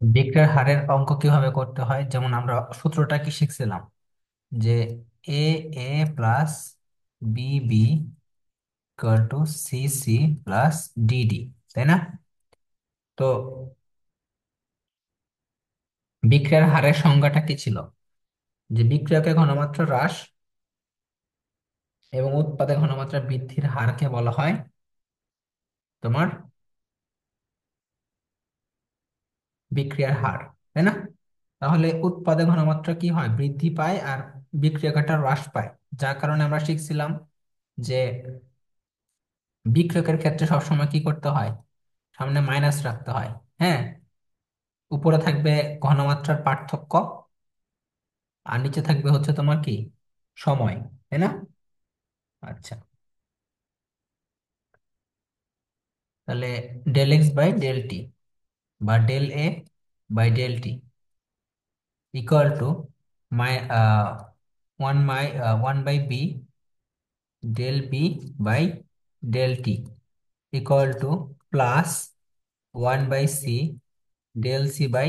বিক্রিয়ার হারের অঙ্ক কিভাবে করতে হয়, যেমন আমরা সূত্রটা কি শিখছিলাম যে a a plus b b equal to c c plus d d, তাই না? তো বিক্রিয়ার হারের সংজ্ঞাটা কি ছিল? যে বিক্রিয়কের ঘনমাত্রা হ্রাস এবং উৎপাদক ঘনমাত্রা বৃদ্ধির হারকে বলা হয় তোমার বিক্রিয়ার হার, তাই না? তাহলে উৎপাদক ঘনমাত্রা কি হয়, বৃদ্ধি পায়, আর বিক্রিয়কটা হ্রাস পায়। যার কারণে আমরা শিখছিলাম যে বিক্রিয়কের ক্ষেত্রে সবসময় কি করতে হয়, সামনে মাইনাস রাখতে হয়। হ্যাঁ, উপরে থাকবে ঘনমাত্রার পার্থক্য, আর নিচে থাকবে হচ্ছে তোমার কি, সময়, তাই না? আচ্ছা, তাহলে del x by del t বা del a by del t equal to মাই one by b del b by del t equal to plus one by c del c by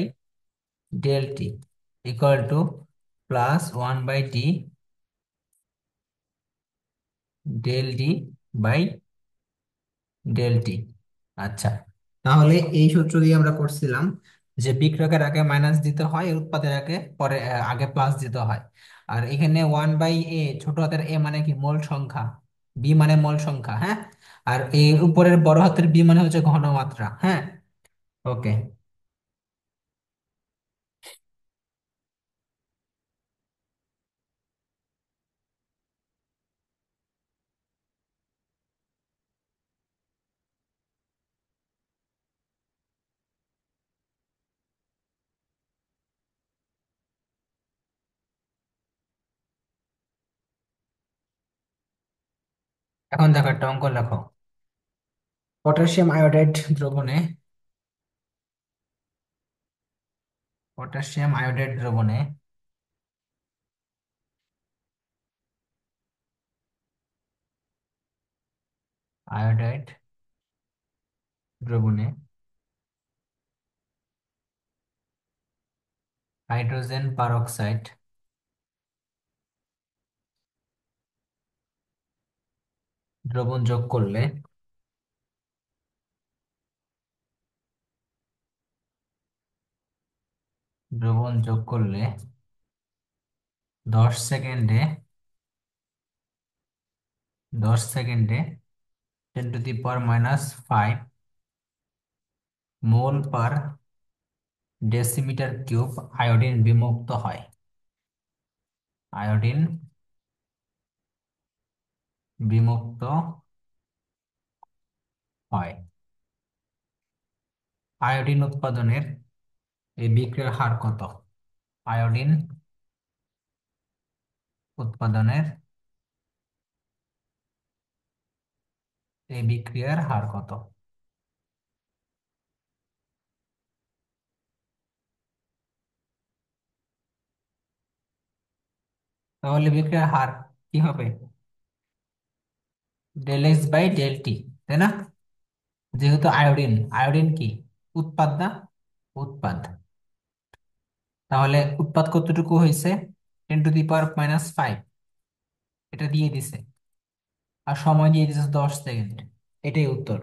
del t equal to plus one by d del d by del t. আচ্ছা, তাহলে এই সূত্র দিয়ে আমরা করছিলাম যে বিক্রয়কের আগে মাইনাস দিতে হয়, উৎপাদের আগে পরে আগে প্লাস দিতে হয়। আর এখানে ওয়ান বাই এ, ছোট হাতের এ মানে কি, মোল সংখ্যা, বি মানে মোল সংখ্যা, হ্যাঁ। আর এর উপরের বড় হাতের বি মানে হচ্ছে ঘনমাত্রা, হ্যাঁ। ওকে, এখন দেখো একটা অঙ্ক লেখো। পটাশিয়াম আয়োডাইড দ্রবণে পটাশিয়াম আয়োডাইড দ্রবণে আয়োডাইড দ্রবণে হাইড্রোজেন পারঅক্সাইড দ্রবণ যোগ করলে দ্রবণ যোগ করলে 10 সেকেন্ডে 10 সেকেন্ডে 10⁻⁵ মোল পার ডেসিমিটার কিউব আয়োডিন বিমুক্ত হয়। আয়োডিন বিমুক্ত হয়। আয়োডিন উৎপাদনের এই বিক্রিয়ার হার কত? আয়োডিন উৎপাদনের এই বিক্রিয়ার হার কত? তাহলে বিক্রিয়ার হার কি হবে? Del x by del t, তাই না? যেহেতু আয়োডিন, আয়োডিন কি, উৎপাদ না? উৎপাদ। তাহলে উৎপাদ কতটুকু হয়েছে? 10⁻⁵ এটা দিয়ে দিছে, আর সময় দিয়ে দিছে 10 সেকেন্ড। এটাই উত্তর।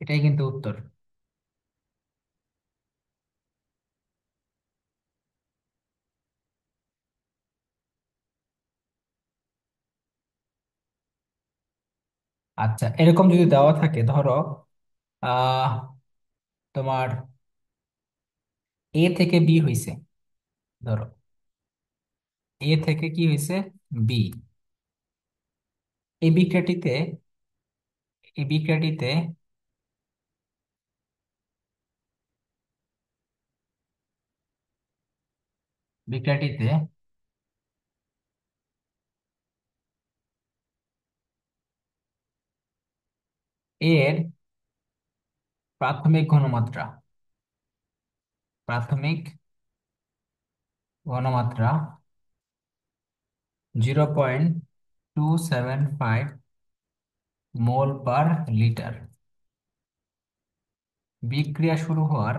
এটাই কিন্তু উত্তর। আচ্ছা, এরকম যদি দেওয়া থাকে, ধরো আহ তোমার এ থেকে বি হইছে, ধরো এ থেকে কি হয়েছে, বি। এই বিক্রিয়াটিতে এই বিক্রিয়াটিতে বিক্রিয়াটিতে এর প্রাথমিক ঘনমাত্রা প্রাথমিক ঘনমাত্রা 0.275 মোল পার লিটার। বিক্রিয়া শুরু হওয়ার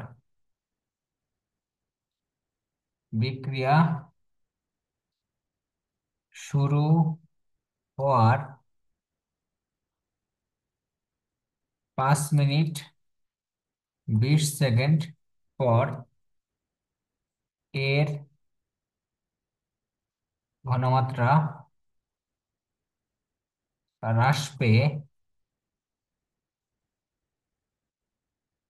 বিক্রিয়া শুরু হওয়ার 5 মিনিট 20 সেকেন্ড পর এর ঘনমাত্রা হ্রাস পেয়ে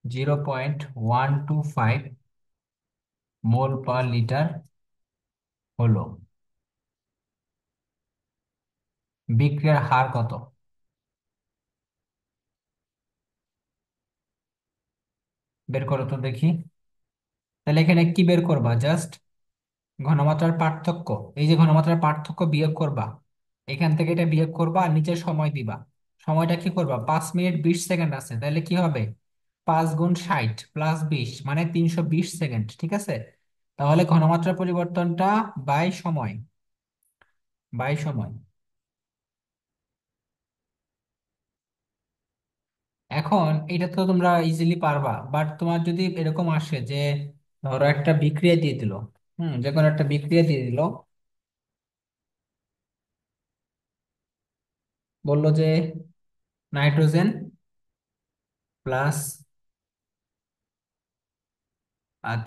0.125 মোল পার লিটার হলো। বিক্রিয়ার হার কত? বের করো তো দেখি। তাহলে এখানে কি বের করবা? জাস্ট ঘনমাত্রার পার্থক্য। এই যে ঘনমাত্রার পার্থক্য বিয়োগ করবা, এখান থেকে এটা বিয়োগ করবা আর নিচে সময় দিবা। সময়টা কি করবা? 5 মিনিট 20 সেকেন্ড আছে, তাহলে কি হবে? 5 গুণ 60 প্লাস 20 মানে 320 সেকেন্ড, ঠিক আছে? তাহলে ঘনমাত্রার পরিবর্তনটা বাই সময়, বাই সময়। এখন এটা তো তোমরা ইজিলি পারবা, বাট তোমার যদি এরকম আসে যে ধরো একটা বিক্রিয়া দিয়ে দিল, যে কোনো একটা বিক্রিয়া দিয়ে দিল, বললো যে নাইট্রোজেন প্লাস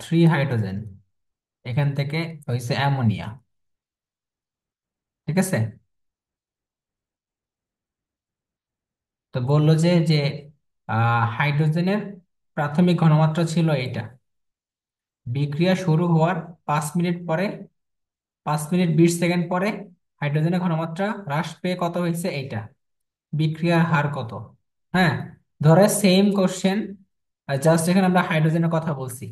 3 হাইড্রোজেন, এখান থেকে হয়েছে অ্যামোনিয়া, ঠিক আছে? তো বললো যে যে হাইড্রোজেনের প্রাথমিক ঘনমাত্রা ছিল এইটা, বিক্রিয়া শুরু হওয়ার 5 মিনিট পরে, 5 মিনিট 20 সেকেন্ড পরে হাইড্রোজেনের ঘনমাত্রা হ্রাস পেয়ে কত হয়েছে এইটা, বিক্রিয়ার হার কত? হ্যাঁ, ধরো সেম কোশ্চেন, জাস্ট এখানে আমরা হাইড্রোজেনের কথা বলছি।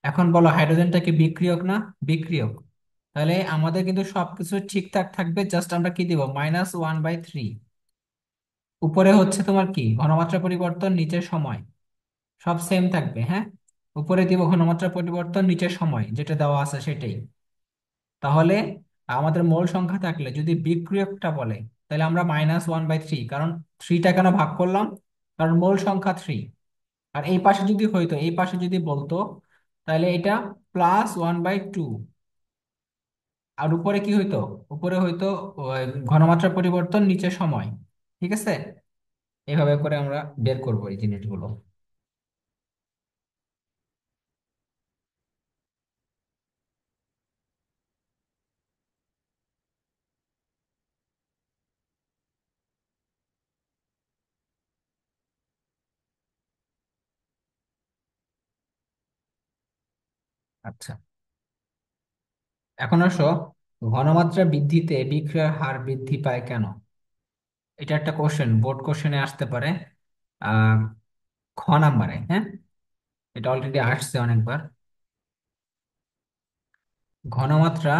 এখন বলো হাইড্রোজেনটা কি বিক্রিয়ক না? বিক্রিয়ক। তাহলে আমাদের কিন্তু সবকিছু ঠিকঠাক থাকবে, জাস্ট আমরা কি দিব? -1/3। উপরে হচ্ছে তোমার কি ঘনমাত্রা পরিবর্তন, নিচে সময়, সব সেম থাকবে। হ্যাঁ, উপরে দিব ঘনমাত্রা পরিবর্তন, নিচে সময় যেটা দেওয়া আছে সেটাই। তাহলে আমাদের মোল সংখ্যা থাকলে যদি বিক্রিয়কটা বলে, তাহলে আমরা -1/3, কারণ থ্রিটা কেন ভাগ করলাম? কারণ মোল সংখ্যা 3। আর এই পাশে যদি হইতো, এই পাশে যদি বলতো, তাহলে এটা +1/2। আর উপরে কি হইতো? উপরে হইতো ওই ঘনমাত্রা পরিবর্তন, নিচে সময়, ঠিক আছে? এভাবে করে আমরা বের করবো এই জিনিসগুলো। আচ্ছা, এখন আসো, ঘনমাত্রা বৃদ্ধিতে বিক্রিয়ার হার বৃদ্ধি পায় কেন? এটা একটা কোশ্চেন, বোর্ড কোশ্চেনে আসতে পারে। আহ খ নাম্বারে, হ্যাঁ, এটা অলরেডি আসছে অনেকবার। ঘনমাত্রা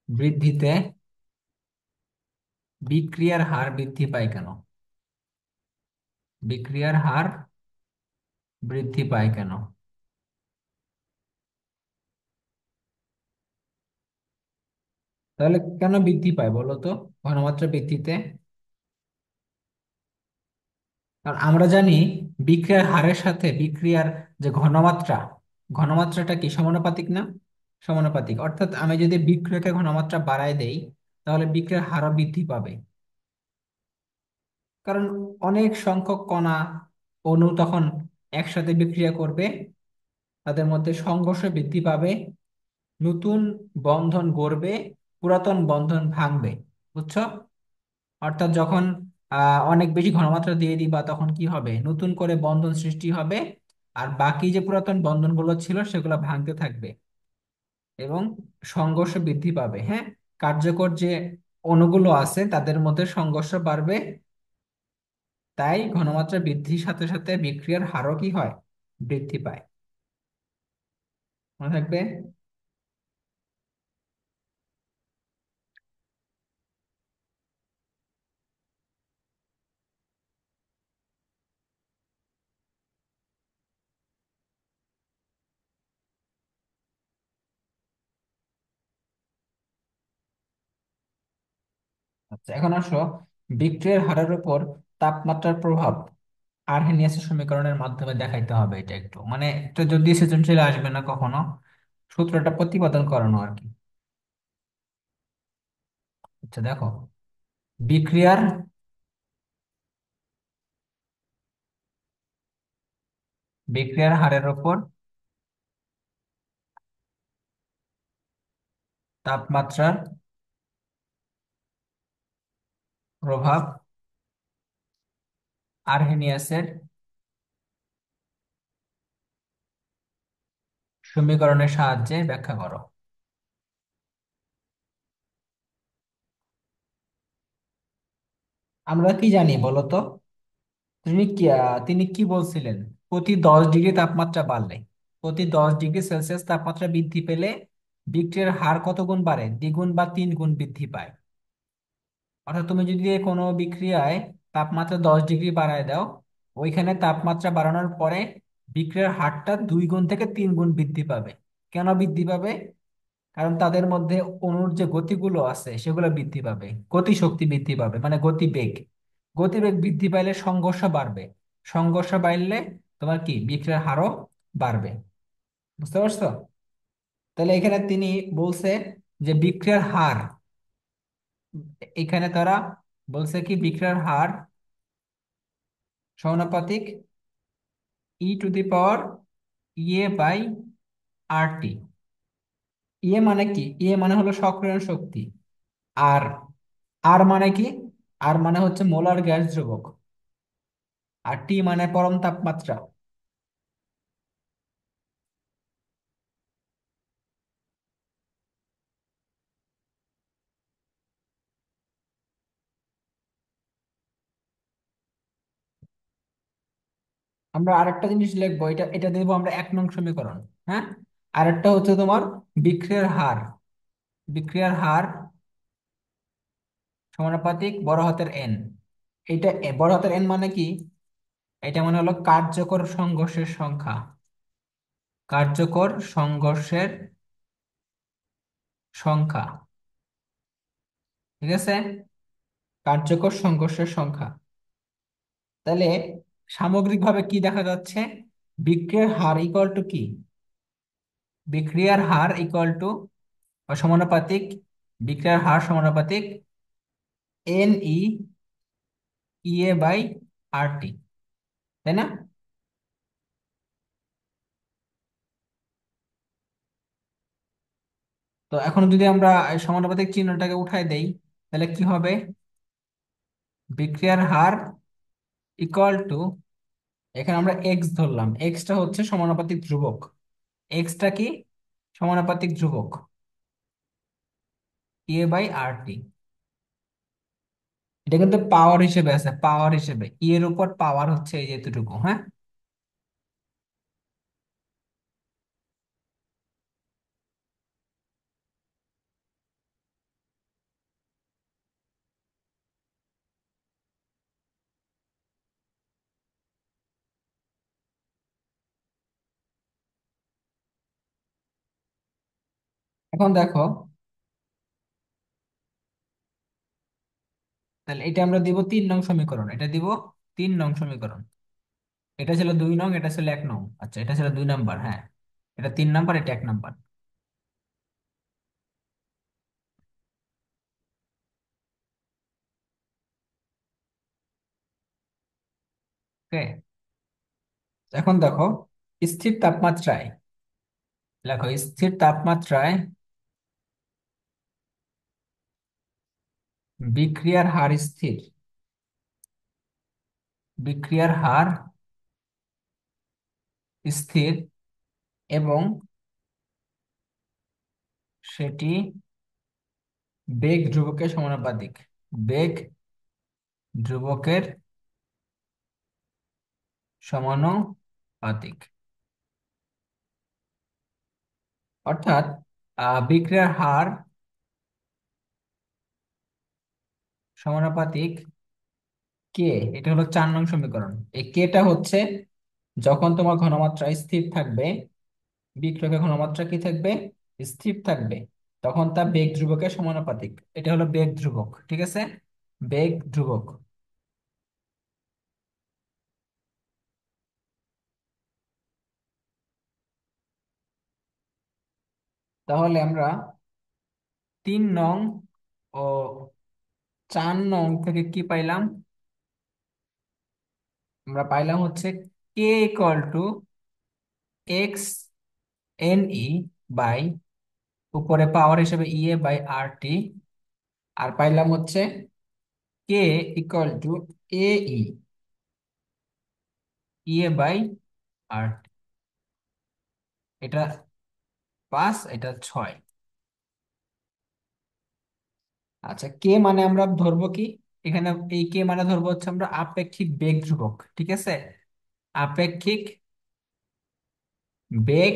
বৃদ্ধিতে বিক্রিয়ার হার বৃদ্ধি পায় কেন? বিক্রিয়ার হার বৃদ্ধি পায় কেন? তাহলে কেন বৃদ্ধি পায় বলো তো ঘনমাত্রা বৃদ্ধিতে? কারণ আমরা জানি বিক্রিয়ার হারের সাথে বিক্রিয়ার যে ঘনমাত্রা, ঘনমাত্রাটা কি সমানুপাতিক না? সমানুপাতিক, অর্থাৎ আমি যদি বিক্রিয়কের ঘনমাত্রা বাড়ায় দেই, তাহলে বিক্রিয়ার হারও বৃদ্ধি পাবে। কারণ অনেক সংখ্যক কণা, অণু তখন একসাথে বিক্রিয়া করবে, তাদের মধ্যে সংঘর্ষ বৃদ্ধি পাবে, নতুন বন্ধন গড়বে, পুরাতন বন্ধন ভাঙবে। বুঝছো? অর্থাৎ যখন অনেক বেশি ঘনমাত্রা দিয়ে দিবা, তখন কি হবে? নতুন করে বন্ধন সৃষ্টি হবে, আর বাকি যে পুরাতন বন্ধনগুলো ছিল সেগুলো ভাঙতে থাকবে এবং সংঘর্ষ বৃদ্ধি পাবে। হ্যাঁ, কার্যকর যে অণুগুলো আছে তাদের মধ্যে সংঘর্ষ বাড়বে। তাই ঘনমাত্রা বৃদ্ধির সাথে সাথে বিক্রিয়ার হারও কি হয়? বৃদ্ধি পায়। মনে থাকবে। আচ্ছা, এখন আসো বিক্রিয়ার হারের উপর তাপমাত্রার প্রভাব আরহেনিয়াসের সমীকরণের মাধ্যমে দেখাইতে হবে। এটা একটু মানে এটা যদি সৃজনশীল আসবে না কখনো, সূত্রটা প্রতিপাদন করানো আর কি। আচ্ছা দেখো, বিক্রিয়ার বিক্রিয়ার হারের উপর তাপমাত্রার প্রভাব আরহেনিয়াসের সমীকরণের সাহায্যে ব্যাখ্যা করো। আমরা কি জানি বলো তো? তিনি কি বলছিলেন? প্রতি 10 ডিগ্রি তাপমাত্রা বাড়লে, প্রতি 10 ডিগ্রি সেলসিয়াস তাপমাত্রা বৃদ্ধি পেলে বিক্রিয়ার হার কত গুণ বাড়ে? দ্বিগুণ বা 3 গুণ বৃদ্ধি পায়। অর্থাৎ তুমি যদি কোনো বিক্রিয়ায় তাপমাত্রা 10 ডিগ্রি বাড়ায় দাও, ওইখানে তাপমাত্রা বাড়ানোর পরে বিক্রিয়ার হারটা 2 গুণ থেকে 3 গুণ বৃদ্ধি পাবে। কেন বৃদ্ধি পাবে? কারণ তাদের মধ্যে অণুর যে গতিগুলো আছে সেগুলো বৃদ্ধি পাবে, গতিশক্তি বৃদ্ধি পাবে, মানে গতিবেগ। গতিবেগ বৃদ্ধি পাইলে সংঘর্ষ বাড়বে, সংঘর্ষ বাড়লে তোমার কি বিক্রিয়ার হারও বাড়বে। বুঝতে পারছো? তাহলে এখানে তিনি বলছে যে বিক্রিয়ার হার, এখানে তারা বলছে কি বিক্রিয়ার হার সমানুপাতিক E⁻, বাই RT। মানে কি? মানে হলো সক্রিয়ণ শক্তি। আর আর মানে কি? আর মানে হচ্ছে মোলার গ্যাস ধ্রুবক। আর টি মানে পরম তাপমাত্রা। আমরা আরেকটা জিনিস লিখবো, এটা এটা দেবো আমরা 1 নং সমীকরণ। হ্যাঁ, আরেকটা হচ্ছে তোমার বিক্রিয়ার হার। বিক্রিয়ার হার সমানুপাতিক বড় হাতের এন। এটা বড় হাতের এন মানে কি? এটা মানে হলো কার্যকর সংঘর্ষের সংখ্যা। কার্যকর সংঘর্ষের সংখ্যা। ঠিক আছে? কার্যকর সংঘর্ষের সংখ্যা। তাহলে সামগ্রিকভাবে কি দেখা যাচ্ছে? বিক্রিয়ার হার ইকুয়াল টু কি? বিক্রিয়ার হার ইকুয়াল টু বা সমানুপাতিক, বিক্রিয়ার হার সমানুপাতিক NE বাই RT, তাই না? তো এখন যদি আমরা এই সমানুপাতিক চিহ্নটাকে উঠাই দেই, তাহলে কি হবে? বিক্রিয়ার হার ইকুয়াল টু, এখানে আমরা এক্স ধরলাম, এক্সটা হচ্ছে সমানুপাতিক ধ্রুবক। এক্সটা কি? সমানুপাতিক ধ্রুবক বাই RT। এটা কিন্তু পাওয়ার হিসেবে আছে, পাওয়ার হিসেবে এর উপর পাওয়ার হচ্ছে এই যে এতটুকু। হ্যাঁ, এখন দেখো, তাহলে এটা আমরা দিব 3 নং সমীকরণ, এটা দিব 3 নং সমীকরণ। এটা ছিল 2 নং, এটা ছিল 1 নং। আচ্ছা, এটা ছিল 2 নাম্বার। হ্যাঁ, এটা 3 নাম্বার, এটা 1 নাম্বার। ওকে, এখন দেখো, স্থির তাপমাত্রায়, দেখো স্থির তাপমাত্রায় বিক্রিয়ার হার স্থির। বিক্রিয়ার হার স্থির এবং সেটি বেগ ধ্রুবকের সমানুপাতিক। বেগ ধ্রুবকের সমানুপাতিক। অর্থাৎ বিক্রিয়ার হার সমানুপাতিক কে, এটা হলো 4 নং সমীকরণ। এই কেটা হচ্ছে যখন তোমার ঘনমাত্রা স্থির থাকবে, বিক্রিয়কের ঘনমাত্রা কি থাকবে? স্থির থাকবে, তখন তা বেগ ধ্রুবকের সমানুপাতিক। এটা হলো বেগ ধ্রুবক। ঠিক আছে? বেগ ধ্রুবক। তাহলে আমরা 3 নং ও 4 নং থেকে কি পাইলাম? আমরা পাইলাম হচ্ছে k equal to x n e by, উপরে পাওয়ার হিসেবে ই এ বাই আর টি। আর পাইলাম হচ্ছে k equal to a e, e a by r t. এটা 5, এটা 6। আচ্ছা, কে মানে আমরা ধরবো কি এখানে? এই কে মানে ধরবো হচ্ছে আমরা আপেক্ষিক বেগ ধ্রুবক, ঠিক আছে? আপেক্ষিক বেগ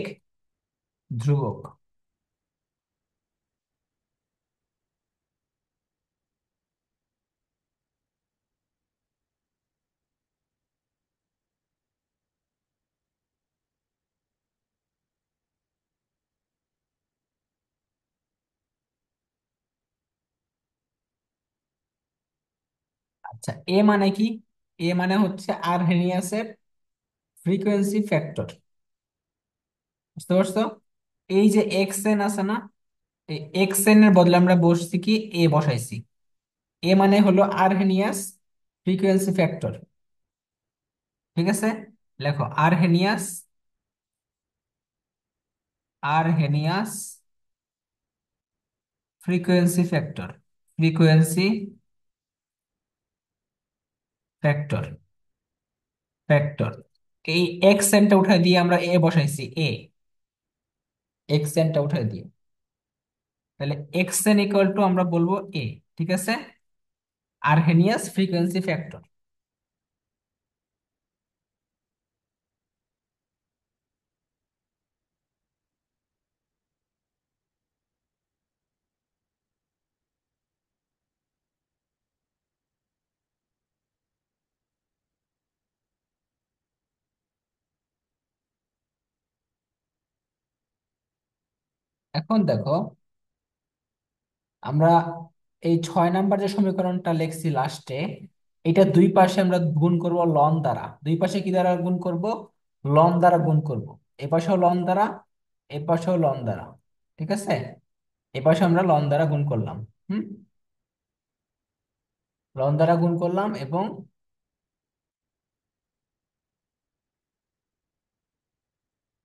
ধ্রুবক। আচ্ছা, এ মানে কি? এ মানে হচ্ছে আরহেনিয়াসের ফ্রিকোয়েন্সি ফ্যাক্টর। বুঝতে পারছো? এই যে এক্স এন আছে না, এই এক্স এন এর বদলে আমরা বসছি কি, এ বসাইছি। এ মানে হলো আরহেনিয়াস ফ্রিকোয়েন্সি ফ্যাক্টর, ঠিক আছে? লেখো Arrhenius, Arrhenius frequency factor, frequency factor, factor. এই এক্স এনটা উঠাই দিয়ে আমরা এ বসাইছি, এ এক্স এনটা উঠাই দিয়ে, তাহলে এক্স এন ইকুয়াল টু আমরা বলবো এ, ঠিক আছে? Arrhenius frequency factor. এখন দেখো, আমরা এই 6 নাম্বার যে সমীকরণটা লিখছি লাস্টে, এটা দুই পাশে আমরা গুণ করব লন দ্বারা। দুই পাশে কি দ্বারা গুণ করব? লন দ্বারা গুণ করব। এ পাশেও লন দ্বারা, এ পাশেও লন দ্বারা, ঠিক আছে? এ পাশে আমরা লন দ্বারা গুণ করলাম। হুম, লন দ্বারা গুণ করলাম এবং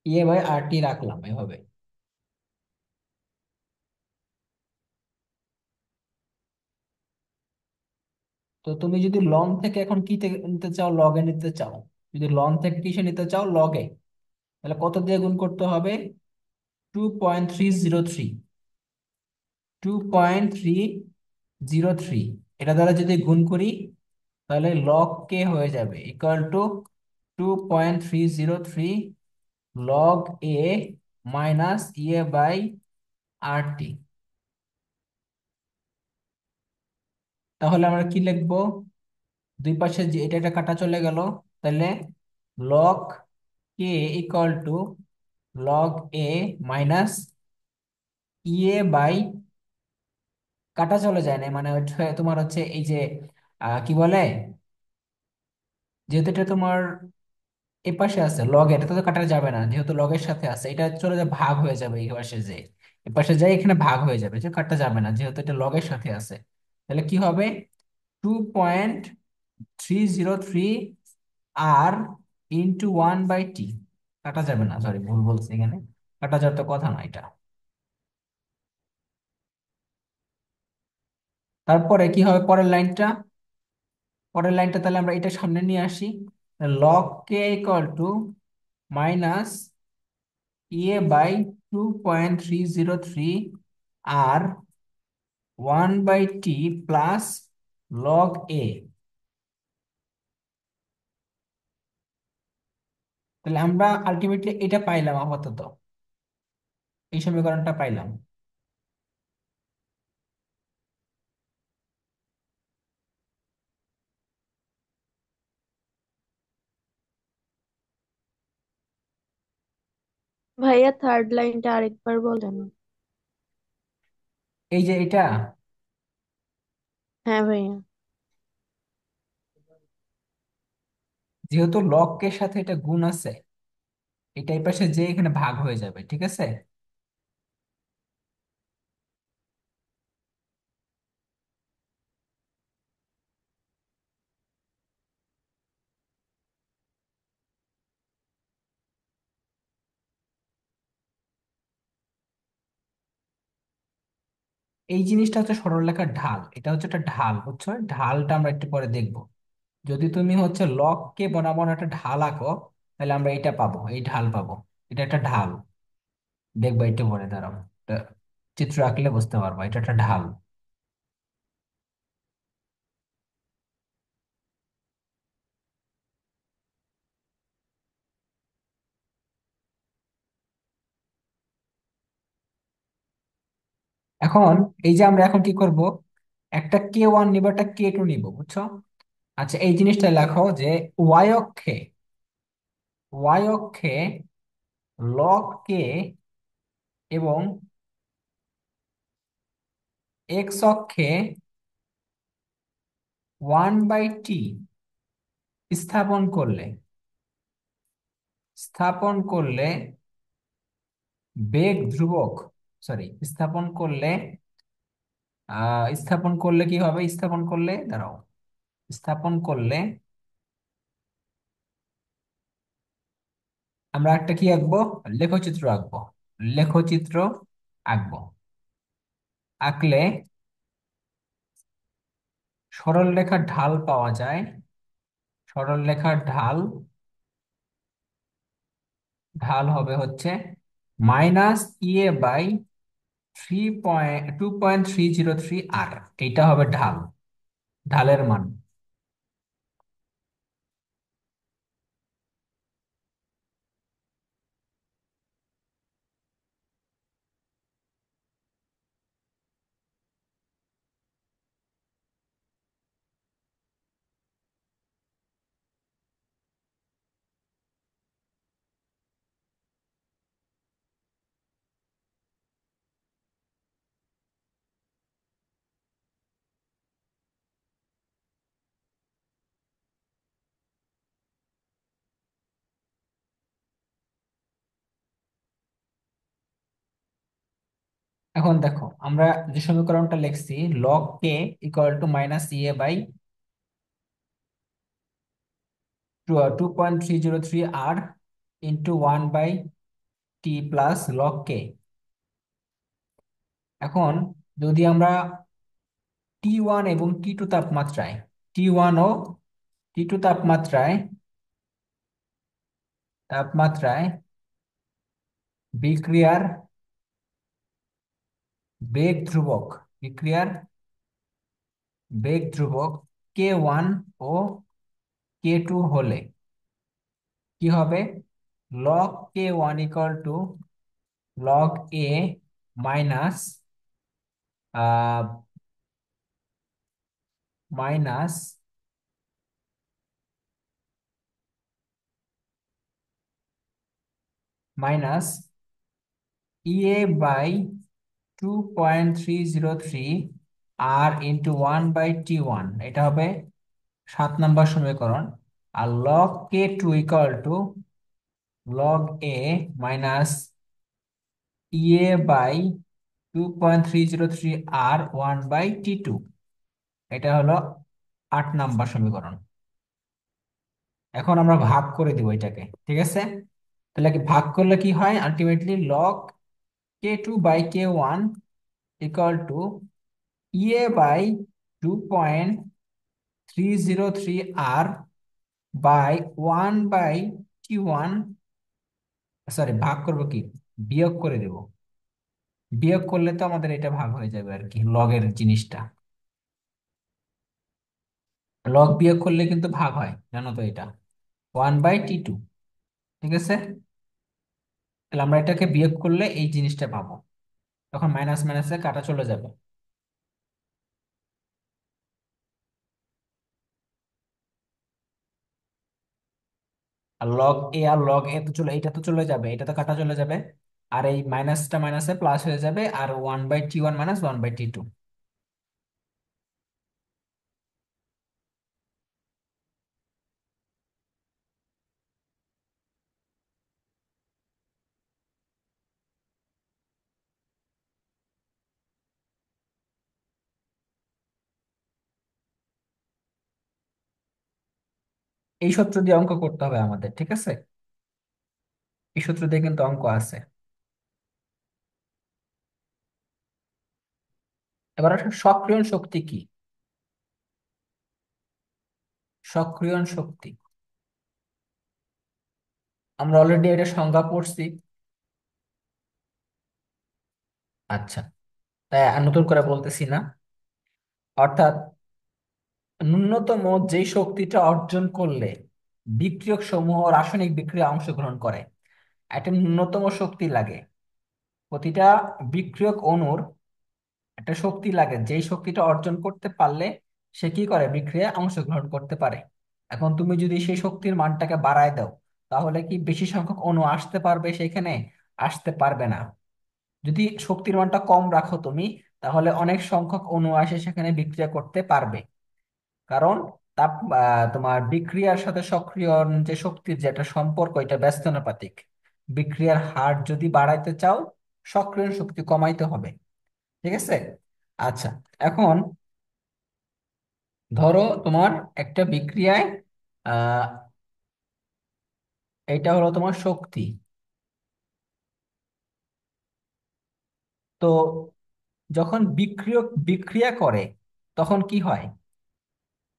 ইয়ে বাই আর টি রাখলাম এভাবে। তো তুমি যদি লন থেকে এখন কি থেকে নিতে চাও, লগে নিতে চাও। যদি লন থেকে কিসে নিতে চাও, লগে, তাহলে কত দিয়ে গুণ করতে হবে? 2.303, 2.303, এটা দ্বারা যদি গুণ করি তাহলে লগ কে হয়ে যাবে equal to 2.303 log a minus ইয়ে বাই আর টি। তাহলে আমরা কি লিখবো? দুই পাশে যে এটা এটা কাটা চলে গেল, তাহলে log k equal to log a minus ইয়ে বাই, কাটা চলে যায় না মানে তোমার হচ্ছে এই যে কি বলে, যেহেতু এটা তোমার এ পাশে আছে লগ, এটা তো কাটা যাবে না, যেহেতু লগের সাথে আছে এটা চলে যায়, ভাগ হয়ে যাবে এই পাশে যে, এ পাশে যাই এখানে ভাগ হয়ে যাবে, যে কাটা যাবে না যেহেতু এটা লগের সাথে আছে। তাহলে কি হবে? 2.303 আর ইন্টু 1/t। কাটা যাবে না, সরি ভুল বলছি এখানে, কাটা যাওয়ার তো কথা না এটা। তারপরে কি হবে পরের লাইনটা? পরের লাইনটা তাহলে আমরা এটা সামনে নিয়ে আসি। Log k equal to minus ইয়ে by 2.303 r 1/t plus log a. তাহলে আমরা আলটিমেটলি এটা পাইলাম আপাতত, এই সমীকরণটা পাইলাম। ভাইয়া থার্ড লাইনটা আরেকবার বলেন। এই যে এটা, হ্যাঁ ভাইয়া। যেহেতু লকের সাথে এটা গুণ আছে, এটা এই পাশে যে এখানে ভাগ হয়ে যাবে, ঠিক আছে। এই জিনিসটা হচ্ছে সরলরেখার ঢাল, এটা হচ্ছে একটা ঢাল, বুঝছো? ঢালটা আমরা একটু পরে দেখবো। যদি তুমি হচ্ছে লককে বরাবর একটা ঢাল আঁকো, তাহলে আমরা এটা পাবো, এই ঢাল পাবো। এটা একটা ঢাল, দেখবো একটু পরে, দাঁড়াও। এটা চিত্র আঁকলে বুঝতে পারবা, এটা একটা ঢাল। এখন এই যে আমরা এখন কি করব, একটা K1 নিব, একটা K2 নিব, বুঝছো? আচ্ছা, এই জিনিসটা লেখো যে ওয়াই অক্ষে, ওয়াই অক্ষে লগ কে এবং এক্স অক্ষে 1/t স্থাপন করলে, স্থাপন করলে বেগ ধ্রুবক, সরি, স্থাপন করলে স্থাপন করলে কি হবে, স্থাপন করলে, দাঁড়াও, স্থাপন করলে আমরা একটা কি আঁকবো, লেখচিত্র আঁকবো, লেখচিত্র আঁকবো। আঁকলে সরল রেখার ঢাল পাওয়া যায়, সরল রেখার ঢাল, ঢাল হবে হচ্ছে -2.303 আর, এইটা হবে ঢাল, ঢালের মান। এখন দেখো আমরা যে সমীকরণটা লিখছি, log k equal to -a/2.303 r into 1/t plus log k. এখন যদি আমরা T1 এবং T2 তাপমাত্রায়, T1 ও T2 তাপমাত্রায়, তাপমাত্রায় বিক্রিয়ার বেগ ধ্রুবক, বিক্রিয়ার বেগ ধ্রুবক K1 ও K2 হলে কি হবে, log K1 equal to log a minus minus minus EA/2.303 r into 1/T1, এটা হবে 7 নম্বর সমীকরণ। আর log K2 equal to log a minus EA/2.303 r 1/T2, এটা হলো 8 নম্বর সমীকরণ। এখন আমরা ভাগ করে দিব এটাকে, ঠিক আছে। তাহলে কি ভাগ করলে কি হয়, ultimately log K2/K1 equal to EA/2.303 আর বাই 1/T1, সরি, ভাগ করব কি, বিয়োগ করে দেব। বিয়োগ করলে তো আমাদের এটা ভাগ হয়ে যাবে আর কি, লগের জিনিসটা। লগ বিয়োগ করলে কিন্তু ভাগ হয়, জানো তো এটা, 1/T2, ঠিক আছে। তাহলে আমরা এটাকে বিয়োগ করলে এই জিনিসটা পাবো, তখন মাইনাস মাইনাসে কাটা চলে যাবে। আর লগ এ তো চলে, এটা তো চলে যাবে, এটা তো কাটা চলে যাবে। আর এই মাইনাসটা মাইনাসে প্লাস হয়ে যাবে, আর 1/T1 মাইনাস 1/T2। এই সূত্র দিয়ে অঙ্ক করতে হবে আমাদের, ঠিক আছে? এই সূত্র দিয়ে কিন্তু অঙ্ক আছে। এবার আসলে সক্রিয়ণ শক্তি কি? সক্রিয়ণ শক্তি আমরা অলরেডি এটা সংজ্ঞা পড়ছি। আচ্ছা, তাই আর নতুন করে বলতেছি না। অর্থাৎ ন্যূনতম যেই শক্তিটা অর্জন করলে বিক্রিয়ক সমূহ রাসায়নিক বিক্রিয়া অংশগ্রহণ করে, একটা ন্যূনতম শক্তি লাগে। প্রতিটা বিক্রিয়ক অণুর একটা শক্তি লাগে, যেই শক্তিটা অর্জন করতে পারলে সে কি করে, বিক্রিয়ায় অংশগ্রহণ করতে পারে। এখন তুমি যদি সেই শক্তির মানটাকে বাড়ায় দাও, তাহলে কি বেশি সংখ্যক অণু আসতে পারবে সেখানে? আসতে পারবে না। যদি শক্তির মানটা কম রাখো তুমি, তাহলে অনেক সংখ্যক অণু আসে সেখানে বিক্রিয়া করতে পারবে। কারণ তাপ তোমার বিক্রিয়ার সাথে সক্রিয়ণ যে শক্তির যে একটা সম্পর্ক, এটা ব্যস্তানুপাতিক। বিক্রিয়ার হার যদি বাড়াইতে চাও, সক্রিয়ণ শক্তি কমাইতে হবে। ঠিক আছে? আচ্ছা, এখন ধরো তোমার একটা বিক্রিয়ায় আহ এটা হলো তোমার শক্তি। তো যখন বিক্রিয়ক বিক্রিয়া করে, তখন কি হয়?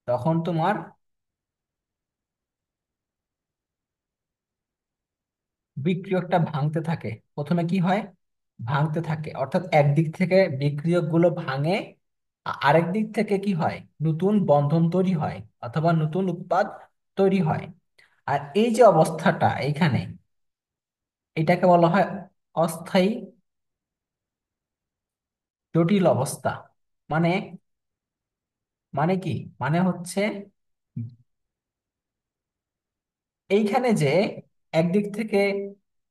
তখন তোমার বিক্রিয়কটা ভাঙতে থাকে। প্রথমে কি হয়? ভাঙতে থাকে, অর্থাৎ একদিক থেকে বিক্রিয়ক গুলো ভাঙে, আরেক দিক থেকে কি হয়, নতুন বন্ধন তৈরি হয় অথবা নতুন উৎপাদ তৈরি হয়। আর এই যে অবস্থাটা এইখানে, এটাকে বলা হয় অস্থায়ী জটিল অবস্থা। মানে, মানে কি, মানে হচ্ছে এইখানে যে একদিক থেকে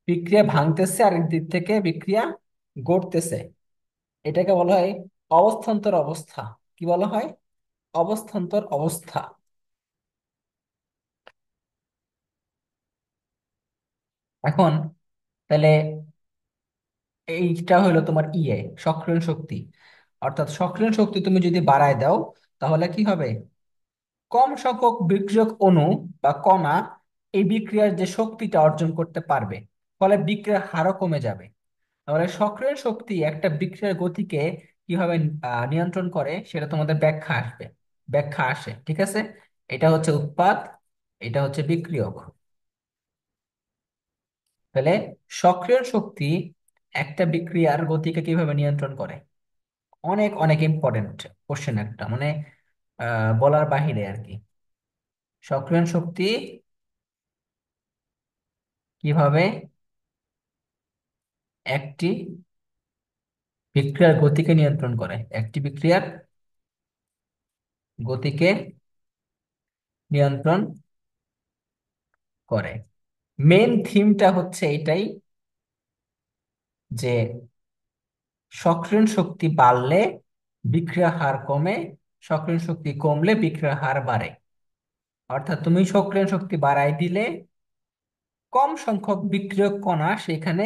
বিক্রিয়া ভাঙতেছে আর একদিক থেকে বিক্রিয়া গড়তেছে, এটাকে বলা হয় অবস্থান্তর অবস্থা। কি বলা হয়? অবস্থান্তর অবস্থা। এখন তাহলে এইটা হলো তোমার সক্রিয়ণ শক্তি। অর্থাৎ সক্রিয়ণ শক্তি তুমি যদি বাড়ায় দাও, তাহলে কি হবে? কম সংখ্যক বিক্রিয়ক অণু বা কণা এই বিক্রিয়ার যে শক্তিটা অর্জন করতে পারবে, ফলে বিক্রিয়ার হারও কমে যাবে। তাহলে সক্রিয় শক্তি একটা বিক্রিয়ার গতিকে কিভাবে নিয়ন্ত্রণ করে, সেটা তোমাদের ব্যাখ্যা আসবে, ব্যাখ্যা আসে। ঠিক আছে? এটা হচ্ছে উৎপাদ, এটা হচ্ছে বিক্রিয়ক। তাহলে সক্রিয় শক্তি একটা বিক্রিয়ার গতিকে কিভাবে নিয়ন্ত্রণ করে? অনেক অনেক ইম্পর্টেন্ট কোশ্চেন একটা, মানে বলার বাহিরে আর কি। সক্রিয় শক্তি কিভাবে একটি বিক্রিয়ার গতিকে নিয়ন্ত্রণ করে, একটি বিক্রিয়ার গতিকে নিয়ন্ত্রণ করে। মেন থিমটা হচ্ছে এটাই, যে সক্রিয়ণ শক্তি বাড়লে বিক্রিয়া হার কমে, সক্রিয়ণ শক্তি কমলে বিক্রিয়া হার বাড়ে। অর্থাৎ তুমি সক্রিয়ণ শক্তি বাড়াই দিলে কম সংখ্যক বিক্রিয়ক কণা সেখানে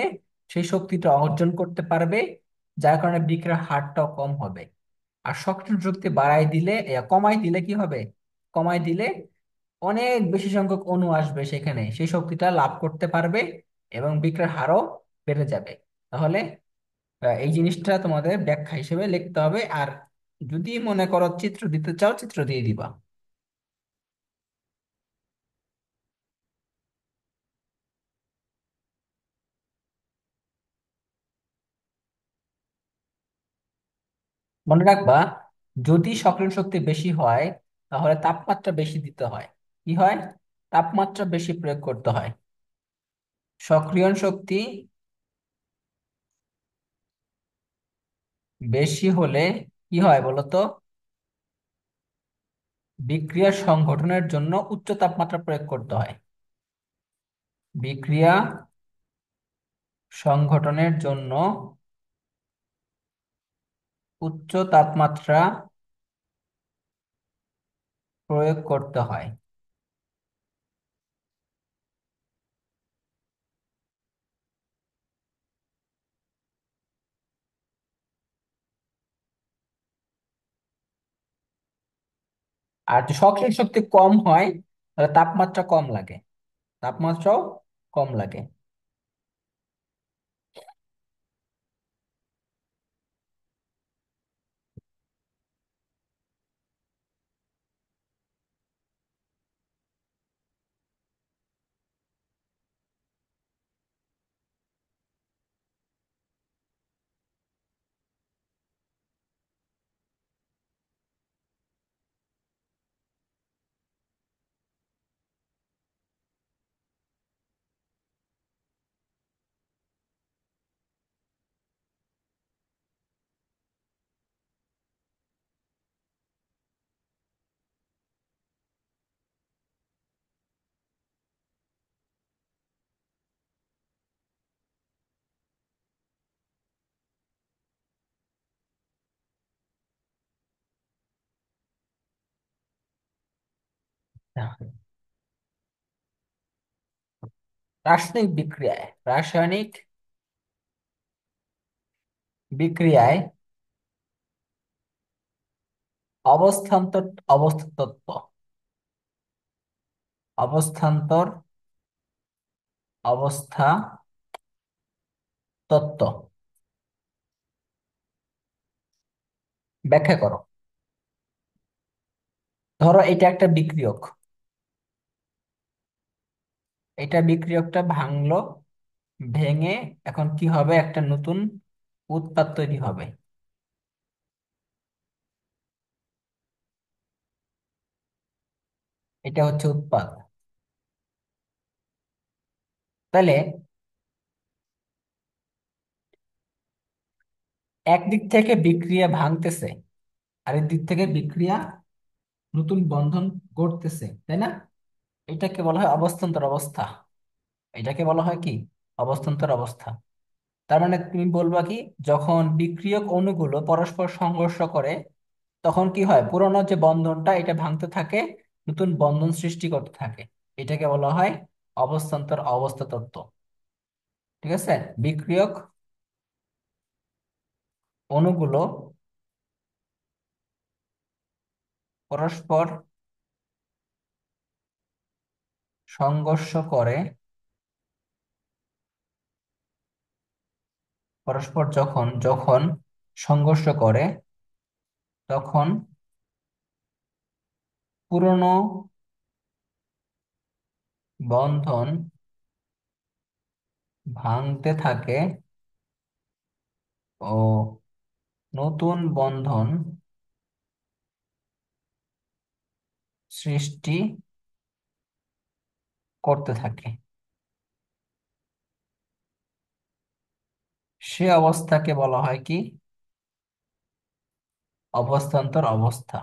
সেই শক্তিটা অর্জন করতে পারবে, যার কারণে বিক্রিয়ার হারটাও কম হবে। আর সক্রিয় শক্তি বাড়াই দিলে কমাই দিলে কি হবে? কমাই দিলে অনেক বেশি সংখ্যক অণু আসবে সেখানে, সেই শক্তিটা লাভ করতে পারবে এবং বিক্রিয়ার হারও বেড়ে যাবে। তাহলে এই জিনিসটা তোমাদের ব্যাখ্যা হিসেবে লিখতে হবে। আর যদি মনে করো চিত্র দিতে চাও, চিত্র দিয়ে দিবা। মনে রাখবা, যদি সক্রিয় শক্তি বেশি হয়, তাহলে তাপমাত্রা বেশি দিতে হয়। কি হয়? তাপমাত্রা বেশি প্রয়োগ করতে হয়। সক্রিয়ণ শক্তি বেশি হলে কি হয় বলতো? বিক্রিয়া সংঘটনের জন্য উচ্চ তাপমাত্রা প্রয়োগ করতে হয়। বিক্রিয়া সংঘটনের জন্য উচ্চ তাপমাত্রা প্রয়োগ করতে হয়। আর যদি সক্রিয় শক্তি কম হয়, তাহলে তাপমাত্রা কম লাগে, তাপমাত্রাও কম লাগে। রাসায়নিক বিক্রিয়ায়, রাসায়নিক বিক্রিয়ায় অবস্থান্তর, অবস্থা তত্ত্ব, অবস্থান্তর অবস্থা তত্ত্ব ব্যাখ্যা করো। ধরো এটা একটা বিক্রিয়ক, এটা বিক্রিয়কটা ভাঙলো, ভেঙে এখন কি হবে, একটা নতুন উৎপাদ তৈরি হবে। এটা হচ্ছে উৎপাদ। তাহলে একদিক থেকে বিক্রিয়া ভাঙতেছে, আরেক দিক থেকে বিক্রিয়া নতুন বন্ধন গড়তেছে, তাই না? এটাকে বলা হয় অবস্থান্তর অবস্থা। এটাকে বলা হয় কি? অবস্থান্তর অবস্থা। তার মানে তুমি বলবা কি, যখন বিক্রিয়ক অণুগুলো পরস্পর সংঘর্ষ করে তখন কি হয়, পুরোনো যে বন্ধনটা এটা ভাঙতে থাকে, নতুন বন্ধন সৃষ্টি করতে থাকে। এটাকে বলা হয় অবস্থান্তর অবস্থা তত্ত্ব। ঠিক আছে? বিক্রিয়ক অণুগুলো পরস্পর সংঘর্ষ করে, পরস্পর যখন যখন সংঘর্ষ করে তখন পুরনো বন্ধন ভাঙতে থাকে ও নতুন বন্ধন সৃষ্টি করতে থাকে। সে অবস্থাকে বলা হয় কি? অবস্থান্তর অবস্থা।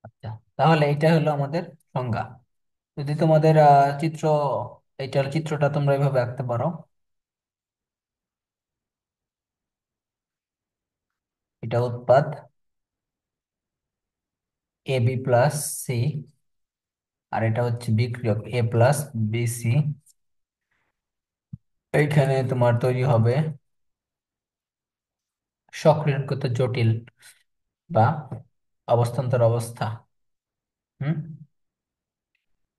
আচ্ছা, তাহলে এটা হলো আমাদের সংজ্ঞা। যদি তোমাদের চিত্র, এইটার চিত্রটা তোমরা এইভাবে আঁকতে পারো। এটা উৎপাদ এ বি প্লাস সি, আর এটা হচ্ছে বিক্রিয়ক এ প্লাস বিসি। এইখানে তোমার তৈরি হবে সক্রিয়কৃত জটিল বা অবস্থান্তর অবস্থা। হুম।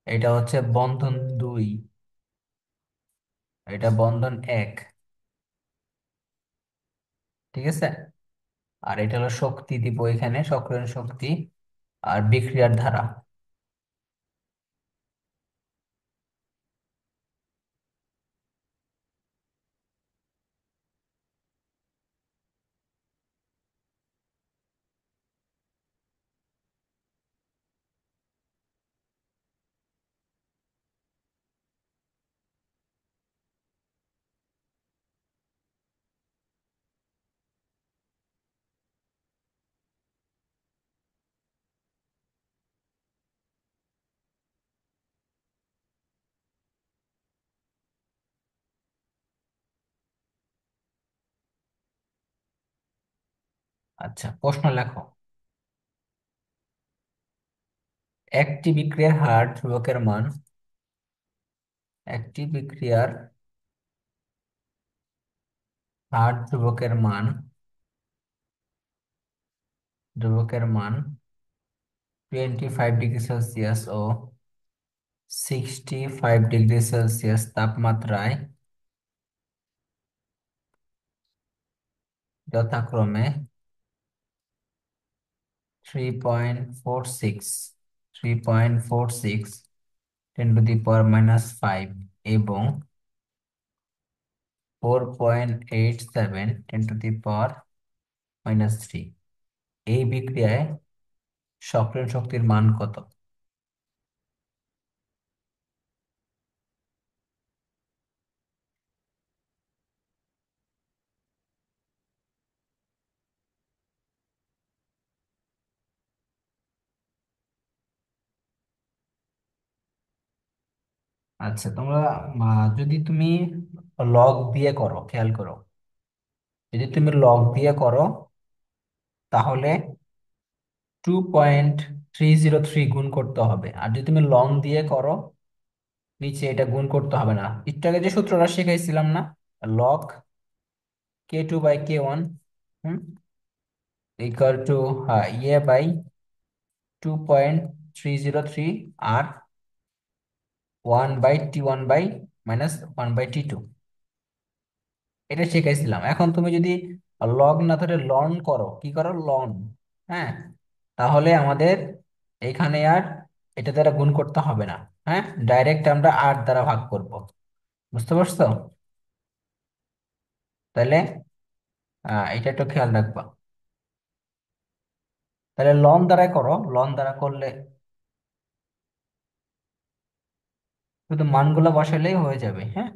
এটা হচ্ছে বন্ধন দুই, এটা বন্ধন এক। ঠিক আছে? আর এটা হলো শক্তি দিব এখানে, সক্রিয়ণ শক্তি আর বিক্রিয়ার ধারা। আচ্ছা, প্রশ্ন লেখো। একটি বিক্রিয়ার হার ধ্রুবকের মান, একটি বিক্রিয়ার হার ধ্রুবকের মান 25 ডিগ্রি সেলসিয়াস ও 65 ডিগ্রি সেলসিয়াস তাপমাত্রায় যথাক্রমে 3.46, 10⁻⁵ এবং 4.87, 10⁻³ এই বিক্রিয়ায় সক্রিয় শক্তির মান কত? আচ্ছা, তোমরা যদি তুমি লগ দিয়ে করো, খেয়াল করো, যদি তুমি লগ দিয়ে করো তাহলে 2.303 গুণ করতে হবে, আর যদি তুমি লং দিয়ে করো নিচে এটা গুণ করতে হবে না। একটু আগে যে সূত্রটা শিখাইছিলাম না, লগ K2/K1 ইকুয়াল টু ইয়ে বাই 2.303 আর 1/T1 মাইনাস 1/T2, এটা শিখাইছিলাম। এখন তুমি যদি লগ না ধরে লন করো, কি করো, লন, হ্যাঁ, তাহলে আমাদের এখানে আর এটা দ্বারা গুণ করতে হবে না। হ্যাঁ, ডাইরেক্ট আমরা 8 দ্বারা ভাগ করব। বুঝতে পারছো? তাহলে এটা একটু খেয়াল রাখবা। তাহলে লন দ্বারা করো, লন দ্বারা করলে শুধু মানগুলো বসালেই হয়ে যাবে। হ্যাঁ,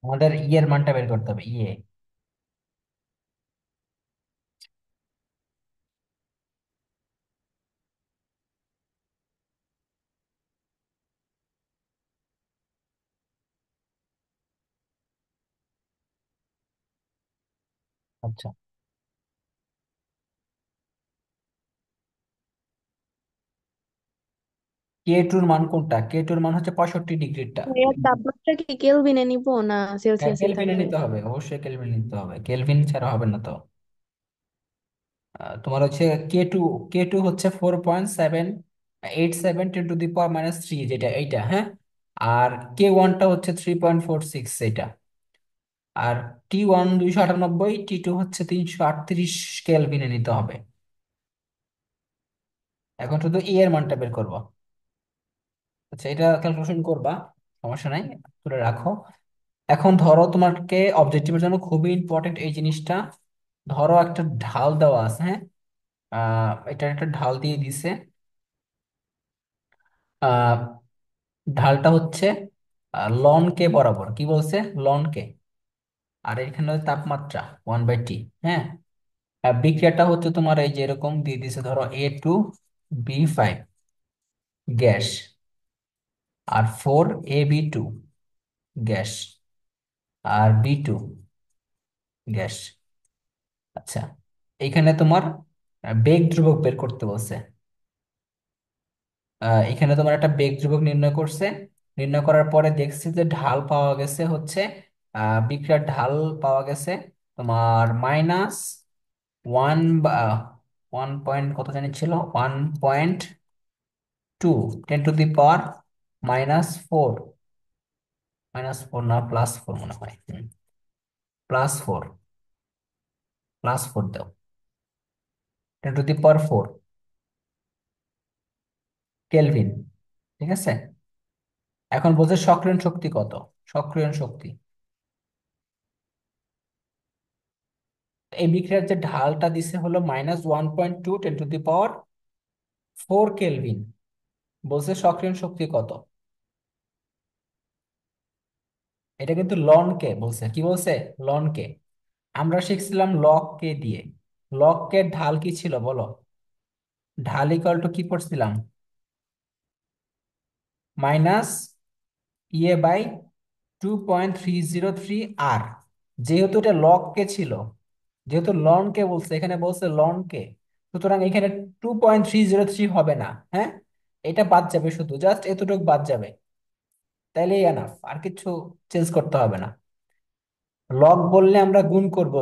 আমাদের ইয়ের মানটা বের করতে হবে, ইয়ে। আচ্ছা, K2 এর মান কোনটা? K2 এর মান হচ্ছে 65 ডিগ্রিটা। ভাইয়া তাপমাত্রা কি কেলভিনে নিব না হ্যাঁ, সেলসিয়াসে কেলভিনে থাকবে? নিতে হবে, অবশ্যই কেলভিনে নিতে হবে, কেলভিন ছাড়া হবে না তো। তোমার হচ্ছে K2, K2 হচ্ছে 4.787 10⁻³ যেটা এইটা, হ্যাঁ। আর K1টা হচ্ছে 3.46 এটা। আর T1 298, T2 হচ্ছে 338 কেলভিনে নিতে হবে। এখন শুধু E এর মানটা বের করবো। আচ্ছা, এটা ক্যালকুলেশন করবা, সমস্যা নাই, তুলে রাখো। এখন ধরো তোমাকে অবজেক্টিভের জন্য খুবই ইম্পর্টেন্ট এই জিনিসটা। ধরো একটা ঢাল দেওয়া আছে, হ্যাঁ, এটা একটা ঢাল দিয়ে দিছে। আহ ঢালটা হচ্ছে লন কে বরাবর, কি বলছে, লন কে। আর এখানে হচ্ছে তাপমাত্রা 1/T। হ্যাঁ, বিক্রিয়াটা হচ্ছে তোমার এই যে এরকম দিয়ে দিছে, ধরো A2B5 গ্যাস আর 4AB2 গ্যাস আর B2 গ্যাস। আচ্ছা, এখানে তোমার বেগ ধ্রুবক বের করতে বলছে। এখানে তোমার একটা বেগ ধ্রুবক নির্ণয় করছে। নির্ণয় করার পরে দেখছি যে ঢাল পাওয়া গেছে হচ্ছে, বিক্রিয়ার ঢাল পাওয়া গেছে তোমার -1 বা 1 কত জানি ছিল, 1.2, 10⁻⁻⁴, -4 না +4 মনে হয়, +4, +4 দাও, 10⁻⁴ কেলভিন। ঠিক আছে, এখন বলছে সক্রিয়ণ শক্তি কত। সক্রিয়ণ শক্তি এই বিক্রিয়ার যে ঢালটা দিছে হলো -1.2 × 10⁴ বলছে সক্রিয়ণ শক্তি কত। এটা কিন্তু লন কে বলছে, কি বলছে? লন কে। আমরা শিখছিলাম লগ কে দিয়ে। লগ কে ঢাল কি ছিল বলো? ঢাল ইকুয়াল টু কি পড়ছিলাম? Minus E/2.303 R। যেহেতু এটা লগ কে ছিল, যেহেতু লন কে বলছে, এখানে বলছে লন কে, সুতরাং এখানে 2.303 হবে না। হ্যাঁ, এটা বাদ যাবে, শুধু জাস্ট এতটুকু বাদ যাবে, তাইলেই এনাফ, আর কিছু চেঞ্জ করতে হবে না। লগ বললে আমরা গুণ করব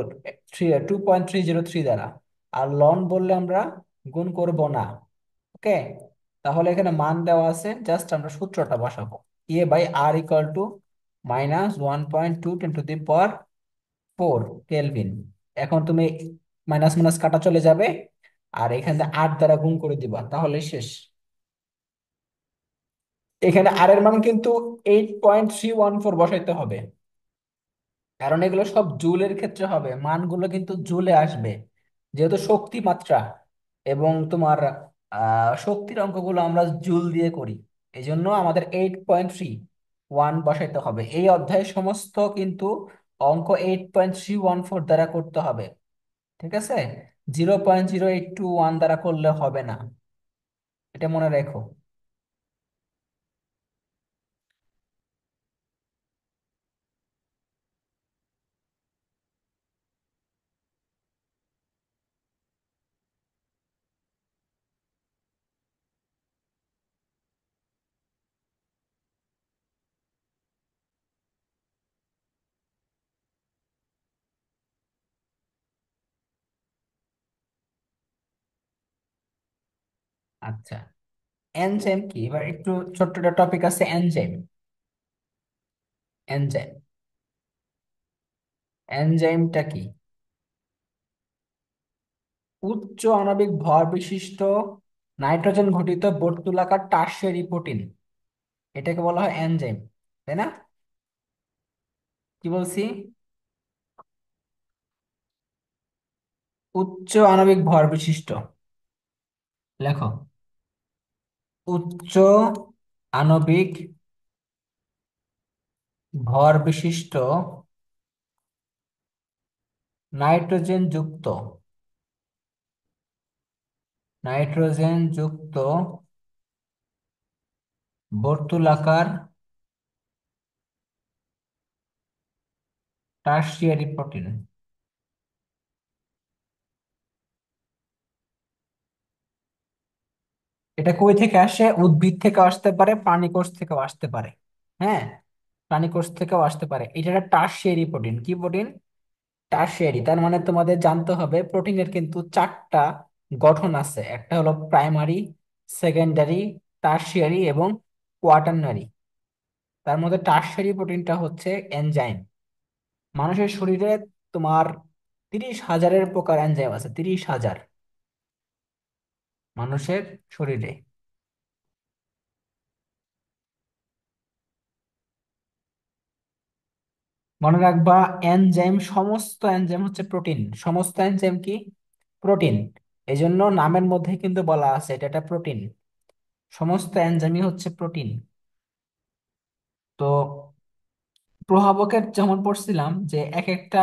2.303 দ্বারা, আর লন বললে আমরা গুণ করব না। ওকে, তাহলে এখানে মান দেওয়া আছে, জাস্ট আমরা সূত্রটা বসাবো। E/R = -1.2 × 10⁴ এখন তুমি মাইনাস মাইনাস কাটা চলে যাবে, আর এখানে 8 দ্বারা গুণ করে দিবা, তাহলে শেষ। এখানে আর এর মান কিন্তু 8.314 বসাইতে হবে, কারণ এগুলো সব জুলের ক্ষেত্রে হবে, মানগুলো কিন্তু জুলে আসবে, যেহেতু শক্তি মাত্রা এবং তোমার শক্তির অঙ্কগুলো আমরা জুল দিয়ে করি, এই জন্য আমাদের 8.3 বসাইতে হবে। এই অধ্যায়ের সমস্ত কিন্তু অঙ্ক 8.314 দ্বারা করতে হবে, ঠিক আছে? 0.0821 দ্বারা করলে হবে না, এটা মনে রেখো। আচ্ছা, এনজাইম কি, এবার একটু ছোট্ট একটা টপিক আছে, এনজাইম। এনজাইম এনজাইমটা কি? উচ্চ আণবিক ভর বিশিষ্ট নাইট্রোজেন ঘটিত বর্তুলাকার টার্সিয়ারি প্রোটিন, এটাকে বলা হয় এনজাইম, তাই না? কি বলছি? উচ্চ আণবিক ভর বিশিষ্ট, লেখো। উচ্চ আণবিক ভর বিশিষ্ট নাইট্রোজেন যুক্ত নাইট্রোজেন যুক্ত বর্তুলাকার টার্সিয়ারি প্রোটিন। এটা কই থেকে আসে? উদ্ভিদ থেকে আসতে পারে, প্রাণী কোষ থেকেও আসতে পারে। হ্যাঁ, প্রাণী কোষ থেকেও আসতে পারে। এটা একটা টার্সিয়ারি প্রোটিন। কি প্রোটিন? টার্সিয়ারি। তার মানে তোমাদের জানতে হবে প্রোটিনের কিন্তু চারটা গঠন আছে, একটা হলো প্রাইমারি, সেকেন্ডারি, টার্সিয়ারি এবং কোয়াটারনারি। তার মধ্যে টার্সিয়ারি প্রোটিনটা হচ্ছে এনজাইম। মানুষের শরীরে তোমার 30,000-এর প্রকার এনজাইম আছে, 30,000 মানুষের শরীরে। মনে রাখবা, এনজাইম, সমস্ত এনজাইম হচ্ছে প্রোটিন। সমস্ত এনজাইম কি? প্রোটিন। এই জন্য নামের মধ্যে কিন্তু বলা আছে এটা একটা প্রোটিন। সমস্ত এনজাইমই হচ্ছে প্রোটিন। তো প্রভাবকের যেমন পড়ছিলাম যে এক একটা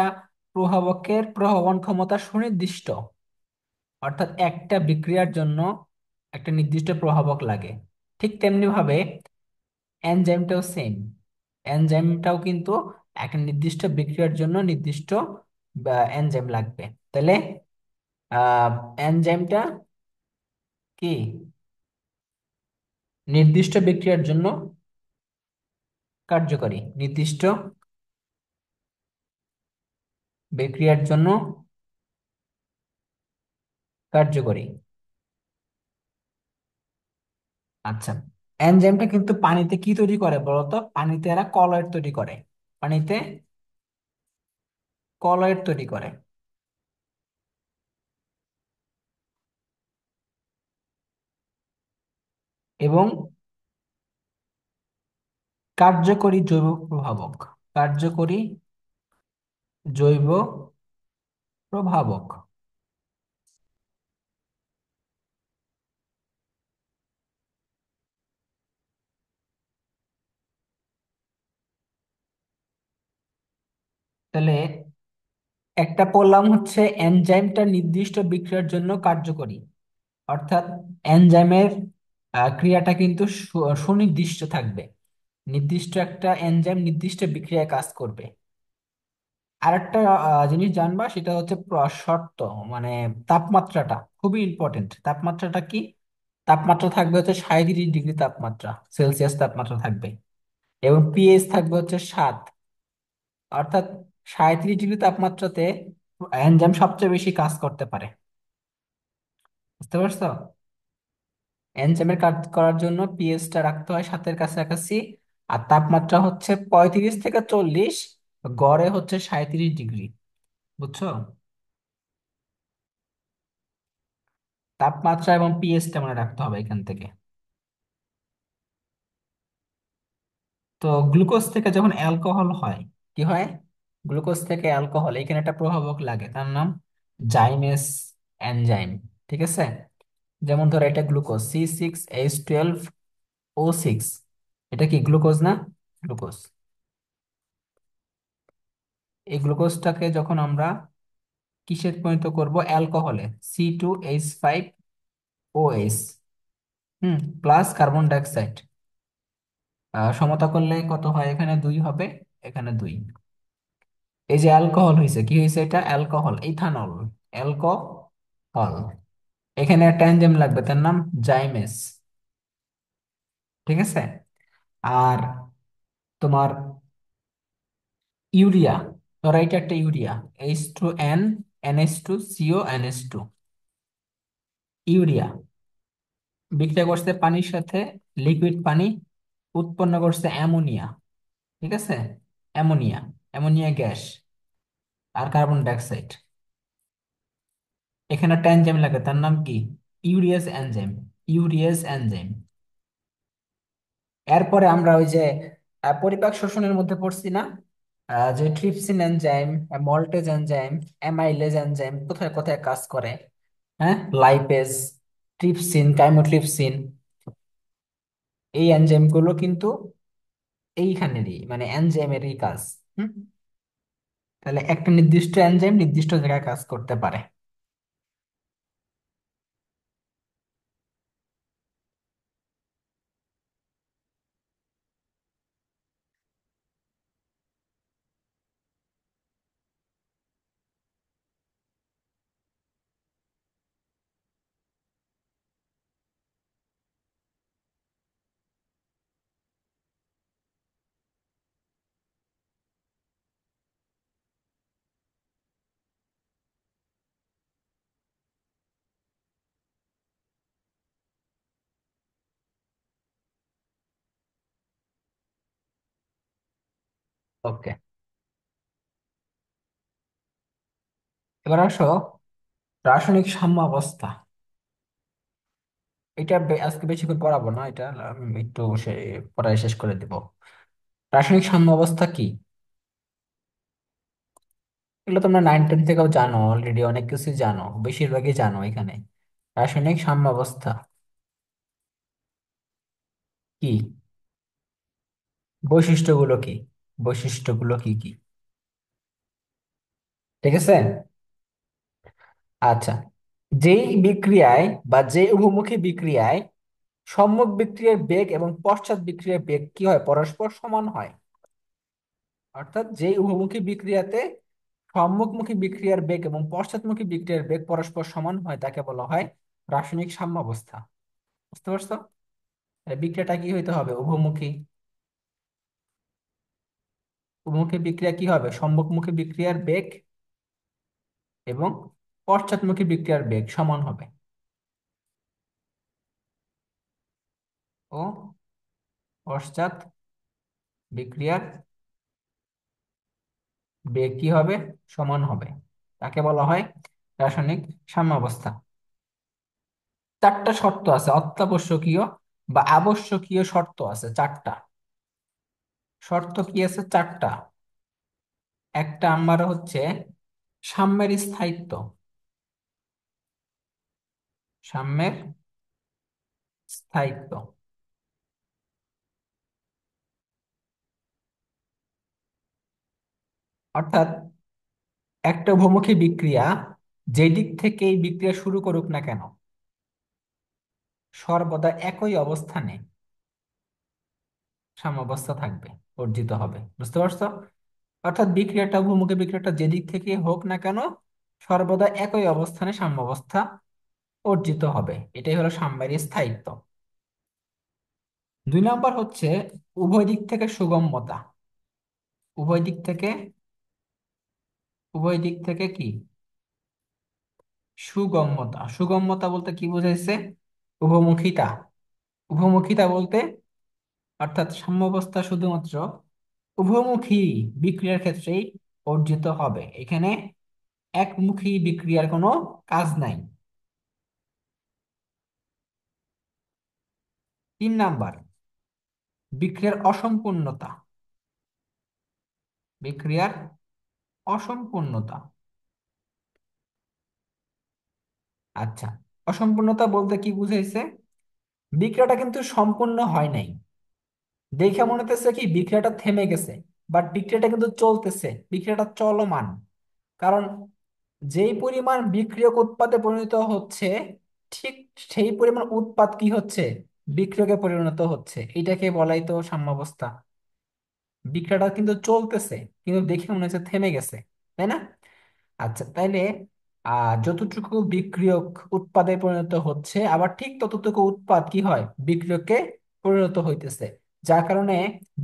প্রভাবকের প্রভাবন ক্ষমতা সুনির্দিষ্ট, অর্থাৎ একটা বিক্রিয়ার জন্য একটা নির্দিষ্ট প্রভাবক লাগে। ঠিক তেমনি ভাবে এনজাইমটাও সেম। এনজাইমটাও কিন্তু একটা নির্দিষ্ট বিক্রিয়ার জন্য নির্দিষ্ট এনজাইম লাগবে। তাহলে আহ এনজাইমটা কি? নির্দিষ্ট বিক্রিয়ার জন্য কার্যকরী, নির্দিষ্ট বিক্রিয়ার জন্য কার্যকরী। আচ্ছা, এনজাইমটা কিন্তু পানিতে কি তৈরি করে বলতো? পানিতে এরা কলয়েড তৈরি করে। পানিতে কলয়েড তৈরি করে। এবং কার্যকরী জৈব প্রভাবক, কার্যকরী জৈব প্রভাবক। তাহলে একটা পড়লাম হচ্ছে এনজাইমটা নির্দিষ্ট বিক্রিয়ার জন্য কার্যকরী, অর্থাৎ এনজাইমের ক্রিয়াটা কিন্তু সুনির্দিষ্ট থাকবে। নির্দিষ্ট একটা এনজাইম নির্দিষ্ট বিক্রিয়ায় কাজ করবে। আর একটা জিনিস জানবা, সেটা হচ্ছে শর্ত, মানে তাপমাত্রাটা খুবই ইম্পর্টেন্ট। তাপমাত্রাটা কি? তাপমাত্রা থাকবে হচ্ছে 37 ডিগ্রি তাপমাত্রা, সেলসিয়াস তাপমাত্রা থাকবে। এবং পিএইচ থাকবে হচ্ছে 7। অর্থাৎ 37 ডিগ্রি তাপমাত্রাতে এনজাইম সবচেয়ে বেশি কাজ করতে পারে। বুঝতে পারছো? এনজাইমের কাজ করার জন্য পিএইচটা রাখতে হয় 7-এর কাছাকাছি। আর তাপমাত্রা হচ্ছে 35 থেকে 40, গড়ে হচ্ছে 37 ডিগ্রি। বুঝছো? তাপমাত্রা এবং পিএইচটা মনে রাখতে হবে এখান থেকে। তো গ্লুকোজ থেকে যখন অ্যালকোহল হয়, কি হয়? গ্লুকোজ থেকে অ্যালকোহল, এখানে একটা প্রভাবক লাগে, তার নাম জাইমেস এনজাইম। ঠিক আছে? যেমন ধরো এটা গ্লুকোজ C6H12O6, এটা কি গ্লুকোজ না? গ্লুকোজ। এই গ্লুকোজটাকে যখন আমরা কিসে পরিণত করব? অ্যালকোহলে, C2H5OH, প্লাস কার্বন ডাইঅক্সাইড। সমতা করলে কত হয়? এখানে 2 হবে, এখানে 2। এই যে অ্যালকোহল হয়েছে, কি হয়েছে? এটা অ্যালকোহল, ইথানল, অ্যালকোহল। এখানে একটা এনজাইম লাগবে, তার নাম জাইমেস। ঠিক আছে? আর তোমার ইউরিয়া, ধরো এটা একটা urea, H2N NH2CO NH2, urea বিক্রিয়া করছে পানির সাথে, লিকুইড পানি, উৎপন্ন করছে অ্যামোনিয়া। ঠিক আছে? অ্যামোনিয়া, অ্যামোনিয়া গ্যাস, আর কার্বন ডাইঅক্সাইড। এখানে একটা এনজাইম লাগে, তার নাম কি? ইউরিয়াস এনজাইম, ইউরিয়াস এনজাইম। এরপরে আমরা ওই যে পরিপাক শোষণের মধ্যে পড়ছি না, যে trypsin enzyme, maltase enzyme, amylase enzyme কোথায় কোথায় কাজ করে। হ্যাঁ, লাইপেজ, ট্রিপসিন, কাইমোট্রিপসিন, এই এনজাইম গুলো কিন্তু এইখানেরই, মানে এনজাইমেরই কাজ। হুম। তাহলে একটা নির্দিষ্ট এনজাইম নির্দিষ্ট জায়গায় কাজ করতে পারে। ওকে, এবার আসো রাসায়নিক সাম্যাবস্থা। এটা আজকে বেশিক্ষণ পড়াবো না, এটা একটু পড়ায় শেষ করে দিব। রাসায়নিক সাম্যাবস্থা কি? এগুলো তোমরা 9-10 থেকেও জানো, অলরেডি অনেক কিছু জানো, বেশিরভাগই জানো এখানে। রাসায়নিক সাম্যাবস্থা কি? বৈশিষ্ট্যগুলো কি? বৈশিষ্ট্যগুলো কি কি? ঠিক আছে? আচ্ছা, যেই বিক্রিয়ায় বা যে উভমুখী বিক্রিয়ায় সম্মুখ বিক্রিয়ার বেগ এবং পশ্চাৎ বিক্রিয়ার বেগ কি হয়? পরস্পর সমান হয়। অর্থাৎ যেই উভমুখী বিক্রিয়াতে সম্মুখমুখী বিক্রিয়ার বেগ এবং পশ্চাৎমুখী বিক্রিয়ার বেগ পরস্পর সমান হয়, তাকে বলা হয় রাসায়নিক সাম্যাবস্থা। বুঝতে পারছো? বিক্রিয়াটা কি হইতে হবে? উভমুখী। উভমুখী বিক্রিয়া কি হবে? সম্মুখমুখী বিক্রিয়ার বেগ এবং পশ্চাৎমুখী বিক্রিয়ার বেগ সমান হবে। ও পশ্চাৎ বিক্রিয়ার বেগ কি হবে? সমান হবে। তাকে বলা হয় রাসায়নিক সাম্যাবস্থা। 4টা শর্ত আছে, অত্যাবশ্যকীয় বা আবশ্যকীয় শর্ত আছে 4টা। শর্ত কি আছে? 4টা। একটা আমার হচ্ছে সাম্যের স্থায়িত্ব, সাম্যের স্থায়িত্ব। অর্থাৎ একটা উভমুখী বিক্রিয়া যে দিক থেকে এই বিক্রিয়া শুরু করুক না কেন, সর্বদা একই অবস্থানে সাম্যাবস্থা থাকবে, অর্জিত হবে। বুঝতে পারছো? অর্থাৎ বিক্রিয়াটা, উভমুখী বিক্রিয়াটা যে দিক থেকে হোক না কেন, সর্বদা একই অবস্থানে সাম্যাবস্থা অর্জিত হবে। এটাই হলো সাম্যের স্থায়িত্ব। 2 নম্বর হচ্ছে উভয় দিক থেকে সুগম্যতা। উভয় দিক থেকে, উভয় দিক থেকে কি সুগম্যতা। সুগম্যতা বলতে কি বোঝাইছে? উভমুখিতা। উভমুখিতা বলতে অর্থাৎ সাম্যাবস্থা শুধুমাত্র উভমুখী বিক্রিয়ার ক্ষেত্রেই অর্জিত হবে, এখানে একমুখী বিক্রিয়ার কোনো কাজ নাই। 3 নাম্বার, বিক্রিয়ার অসম্পূর্ণতা। বিক্রিয়ার অসম্পূর্ণতা। আচ্ছা, অসম্পূর্ণতা বলতে কি বুঝাইছে? বিক্রিয়াটা কিন্তু সম্পূর্ণ হয় নাই, দেখে মনে হতেছে কি বিক্রিয়াটা থেমে গেছে, বাট বিক্রিয়াটা কিন্তু চলতেছে, বিক্রিয়াটা চলমান। কারণ যেই পরিমাণ বিক্রিয়ক উৎপাদে পরিণত হচ্ছে, ঠিক সেই পরিমাণ উৎপাদ কি হচ্ছে, বিক্রিয়কে পরিণত হচ্ছে। এটাকে বলাই তো সাম্যাবস্থা। বিক্রিয়াটা কিন্তু চলতেছে, কিন্তু দেখে মনে হচ্ছে থেমে গেছে, তাই না? আচ্ছা, তাইলে যতটুকু বিক্রিয়ক উৎপাদে পরিণত হচ্ছে, আবার ঠিক ততটুকু উৎপাদ কি হয়, বিক্রিয়কে পরিণত হইতেছে। যার কারণে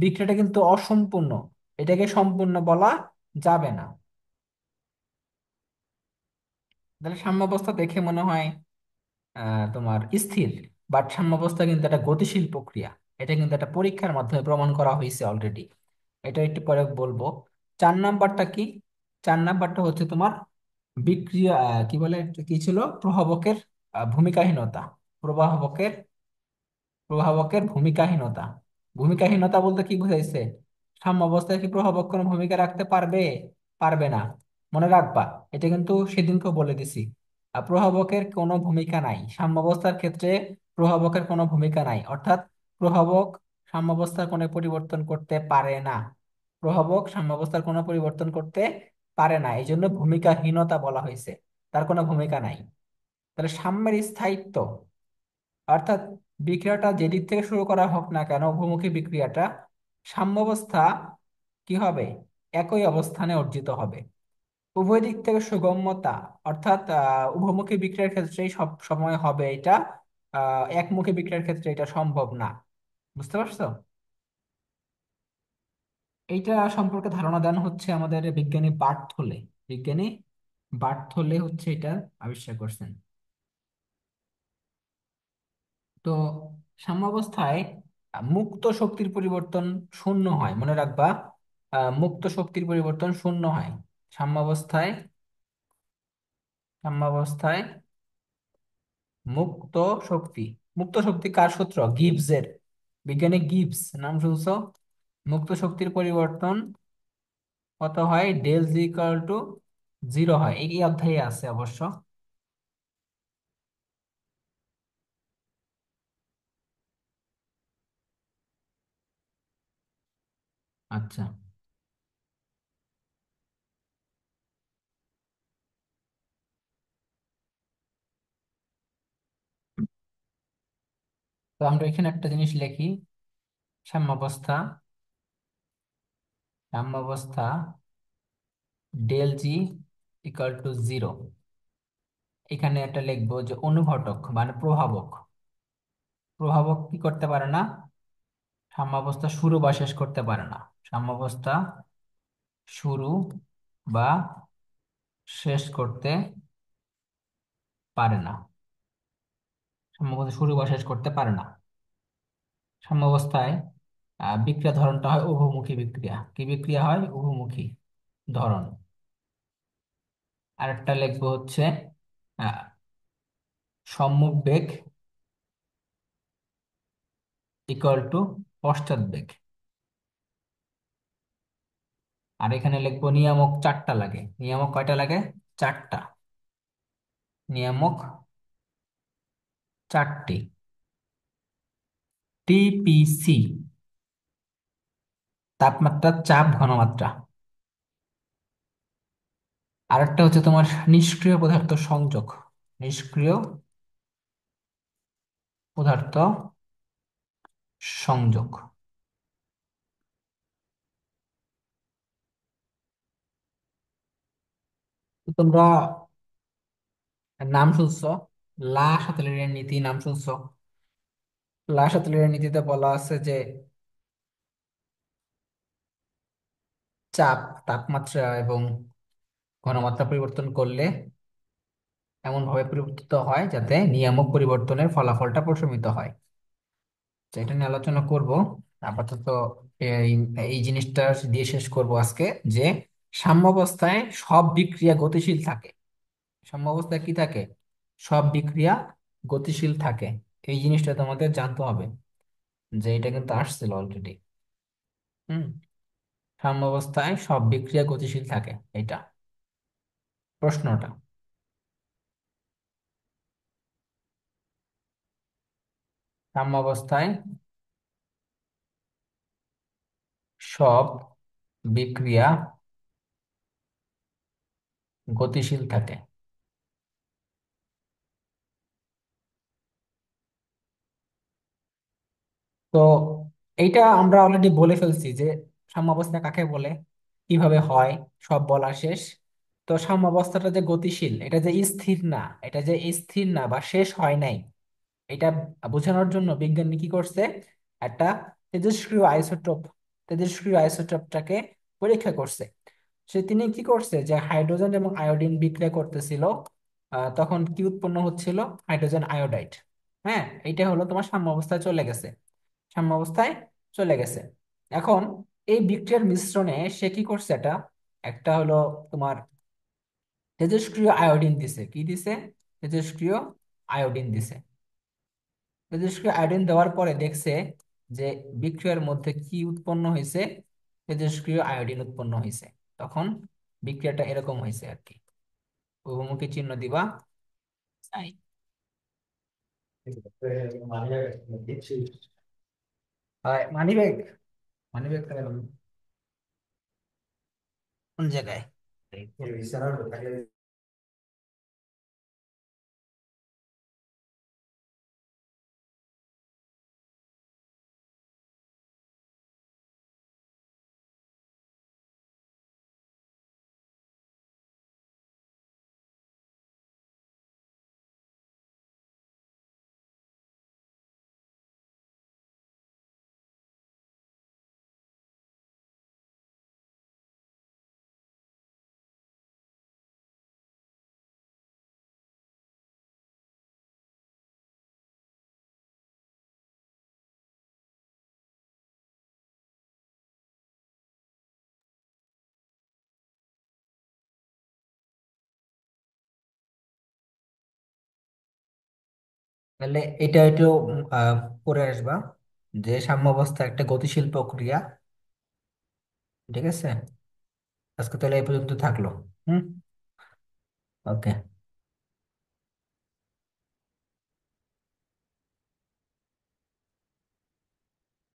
বিক্রিয়াটা কিন্তু অসম্পূর্ণ, এটাকে সম্পূর্ণ বলা যাবে না। তাহলে সাম্যাবস্থা দেখে মনে হয় তোমার স্থির, বাট সাম্যাবস্থা কিন্তু একটা গতিশীল প্রক্রিয়া। এটা কিন্তু একটা পরীক্ষার মাধ্যমে প্রমাণ করা হয়েছে অলরেডি। এটা একটু পরে বলবো। 4 নাম্বারটা কি? 4 নাম্বারটা হচ্ছে তোমার বিক্রিয়া, কি বলে, কি ছিল, প্রভাবকের ভূমিকাহীনতা। প্রভাবকের, প্রভাবকের ভূমিকাহীনতা। ভূমিকাহীনতা বলতে কি বুঝাইছে? সাম্যাবস্থায় কি প্রভাবক কোনো ভূমিকা রাখতে পারবে? পারবে না। মনে রাখবা, এটা কিন্তু সেদিনকে বলে দিছি। প্রভাবকের কোনো ভূমিকা নাই সাম্যাবস্থার ক্ষেত্রে। প্রভাবকের কোনো ভূমিকা নাই, অর্থাৎ প্রভাবক সাম্যাবস্থার কোনো পরিবর্তন করতে পারে না। প্রভাবক সাম্যাবস্থার কোনো পরিবর্তন করতে পারে না, এই জন্য ভূমিকাহীনতা বলা হয়েছে। তার কোনো ভূমিকা নাই। তাহলে সাম্যের স্থায়িত্ব, অর্থাৎ বিক্রিয়াটা যেদিক থেকে শুরু করা হোক না কেন, উভমুখী বিক্রিয়াটা সাম্যাবস্থা কি হবে, একই অবস্থানে অর্জিত হবে। উভয় দিক থেকে সুগম্যতা, অর্থাৎ উভমুখী বিক্রিয়ার ক্ষেত্রেই সব সময় হবে এটা, একমুখী বিক্রিয়ার ক্ষেত্রে এটা সম্ভব না। বুঝতে পারছো? এইটা সম্পর্কে ধারণা দেন হচ্ছে আমাদের বিজ্ঞানী বার্থোলে। বিজ্ঞানী বার্থোলে হচ্ছে এটা আবিষ্কার করছেন। তো সাম্যাবস্থায় মুক্ত শক্তির পরিবর্তন শূন্য হয়, মনে রাখবা। মুক্ত শক্তির পরিবর্তন শূন্য হয় সাম্যাবস্থায়। সাম্যাবস্থায় মুক্ত শক্তি, মুক্ত শক্তি কার সূত্র? গিবসের। বিজ্ঞানী গিবস, নাম শুনছো? মুক্ত শক্তির পরিবর্তন কত হয়? ডেল জি ইকুয়াল টু 0 হয়, এই অধ্যায়ে আছে অবশ্য। আচ্ছা, তো আমরা এখানে একটা জিনিস লিখি। সাম্যাবস্থা, সাম্যাবস্থা ডেল জি ইকুয়াল টু 0। এখানে একটা লিখবো যে অনুঘটক মানে প্রভাবক, প্রভাবক কি করতে পারে না, সাম্যাবস্থা শুরু বা শেষ করতে পারে না। সাম্যাবস্থা শুরু বা শেষ করতে পারে না। সাম্যাবস্থা শুরু বা শেষ করতে পারে না। সাম্যাবস্থায় বিক্রিয়া ধরনটা হয় উভমুখী বিক্রিয়া। কি বিক্রিয়া হয়? উভমুখী ধরন। আরেকটা লিখবো হচ্ছে আহ, সম্মুখ বেগ ইকুয়াল টু পশ্চাৎ বেগ। আর এখানে লিখবো নিয়ামক চারটা লাগে। নিয়ামক কয়টা লাগে? চারটা। নিয়ামক চারটি। টিপিসি, তাপমাত্রা, চাপ, ঘনমাত্রা। আরেকটা হচ্ছে তোমার নিষ্ক্রিয় পদার্থ সংযোগ। নিষ্ক্রিয় পদার্থ সংযোগ। তো তোমরা নাম শুনছো, লা শাতেলের নীতি নাম শুনছো? লা শাতেলের নীতিতে বলা আছে যে চাপ, তাপমাত্রা এবং ঘনমাত্রা পরিবর্তন করলে এমন ভাবে পরিবর্তিত হয় যাতে নিয়ামক পরিবর্তনের ফলাফলটা প্রশমিত হয়। তো এটা নিয়ে আলোচনা করব আপাতত। এই এই জিনিসটা দিয়ে শেষ করব আজকে, যে সাম্যাবস্থায় সব বিক্রিয়া গতিশীল থাকে। সাম্যাবস্থায় কি থাকে? সব বিক্রিয়া গতিশীল থাকে। এই জিনিসটা তোমাদের জানতে হবে, যে এটা কিন্তু আসছিল অলরেডি। হুম। সাম্যাবস্থায় সব বিক্রিয়া গতিশীল থাকে, এটা প্রশ্নটা। সাম্যাবস্থায় সব বিক্রিয়া গতিশীল থাকে। তো এইটা আমরা অলরেডি বলে ফেলছি যে সাম্যাবস্থা কাকে বলে, কিভাবে হয়, সব বলা শেষ। তো সাম্যাবস্থাটা যে গতিশীল, এটা যে স্থির না, এটা যে স্থির না বা শেষ হয় নাই, এটা বোঝানোর জন্য বিজ্ঞানী কি করছে, একটা তেজস্ক্রিয় আইসোটোপ, তেজস্ক্রিয় আইসোটোপটাকে পরীক্ষা করছে। তিনি কি করছে, যে হাইড্রোজেন এবং আয়োডিন বিক্রিয়া করতেছিল, তখন কি উৎপন্ন হচ্ছিল? Hydrogen iodide. হ্যাঁ, এইটা হলো তোমার সাম্যাবস্থায় চলে গেছে, সাম্যাবস্থায় চলে গেছে। এখন এই বিক্রিয়ার মিশ্রণে সে কি করছে, এটা একটা হলো তোমার তেজস্ক্রিয় আয়োডিন দিছে। কি দিছে? তেজস্ক্রিয় আয়োডিন দিছে। তেজস্ক্রিয় আয়োডিন দেওয়ার পরে দেখছে যে বিক্রিয়ার মধ্যে কি উৎপন্ন হয়েছে? তেজস্ক্রিয় আয়োডিন উৎপন্ন হয়েছে। তখন বিক্রিয়াটা এরকম হয়েছে আর কি। বহুমুখী চিহ্ন দিবা। তাই মানি ব্যাগ, মানি ব্যাগ কোন জায়গায়? তাহলে এটা একটু আহ, পড়ে আসবা, যে সাম্যাবস্থা একটা গতিশীল প্রক্রিয়া। ঠিক আছে, আজকে তাহলে এই পর্যন্ত থাকলো। হুম। ওকে।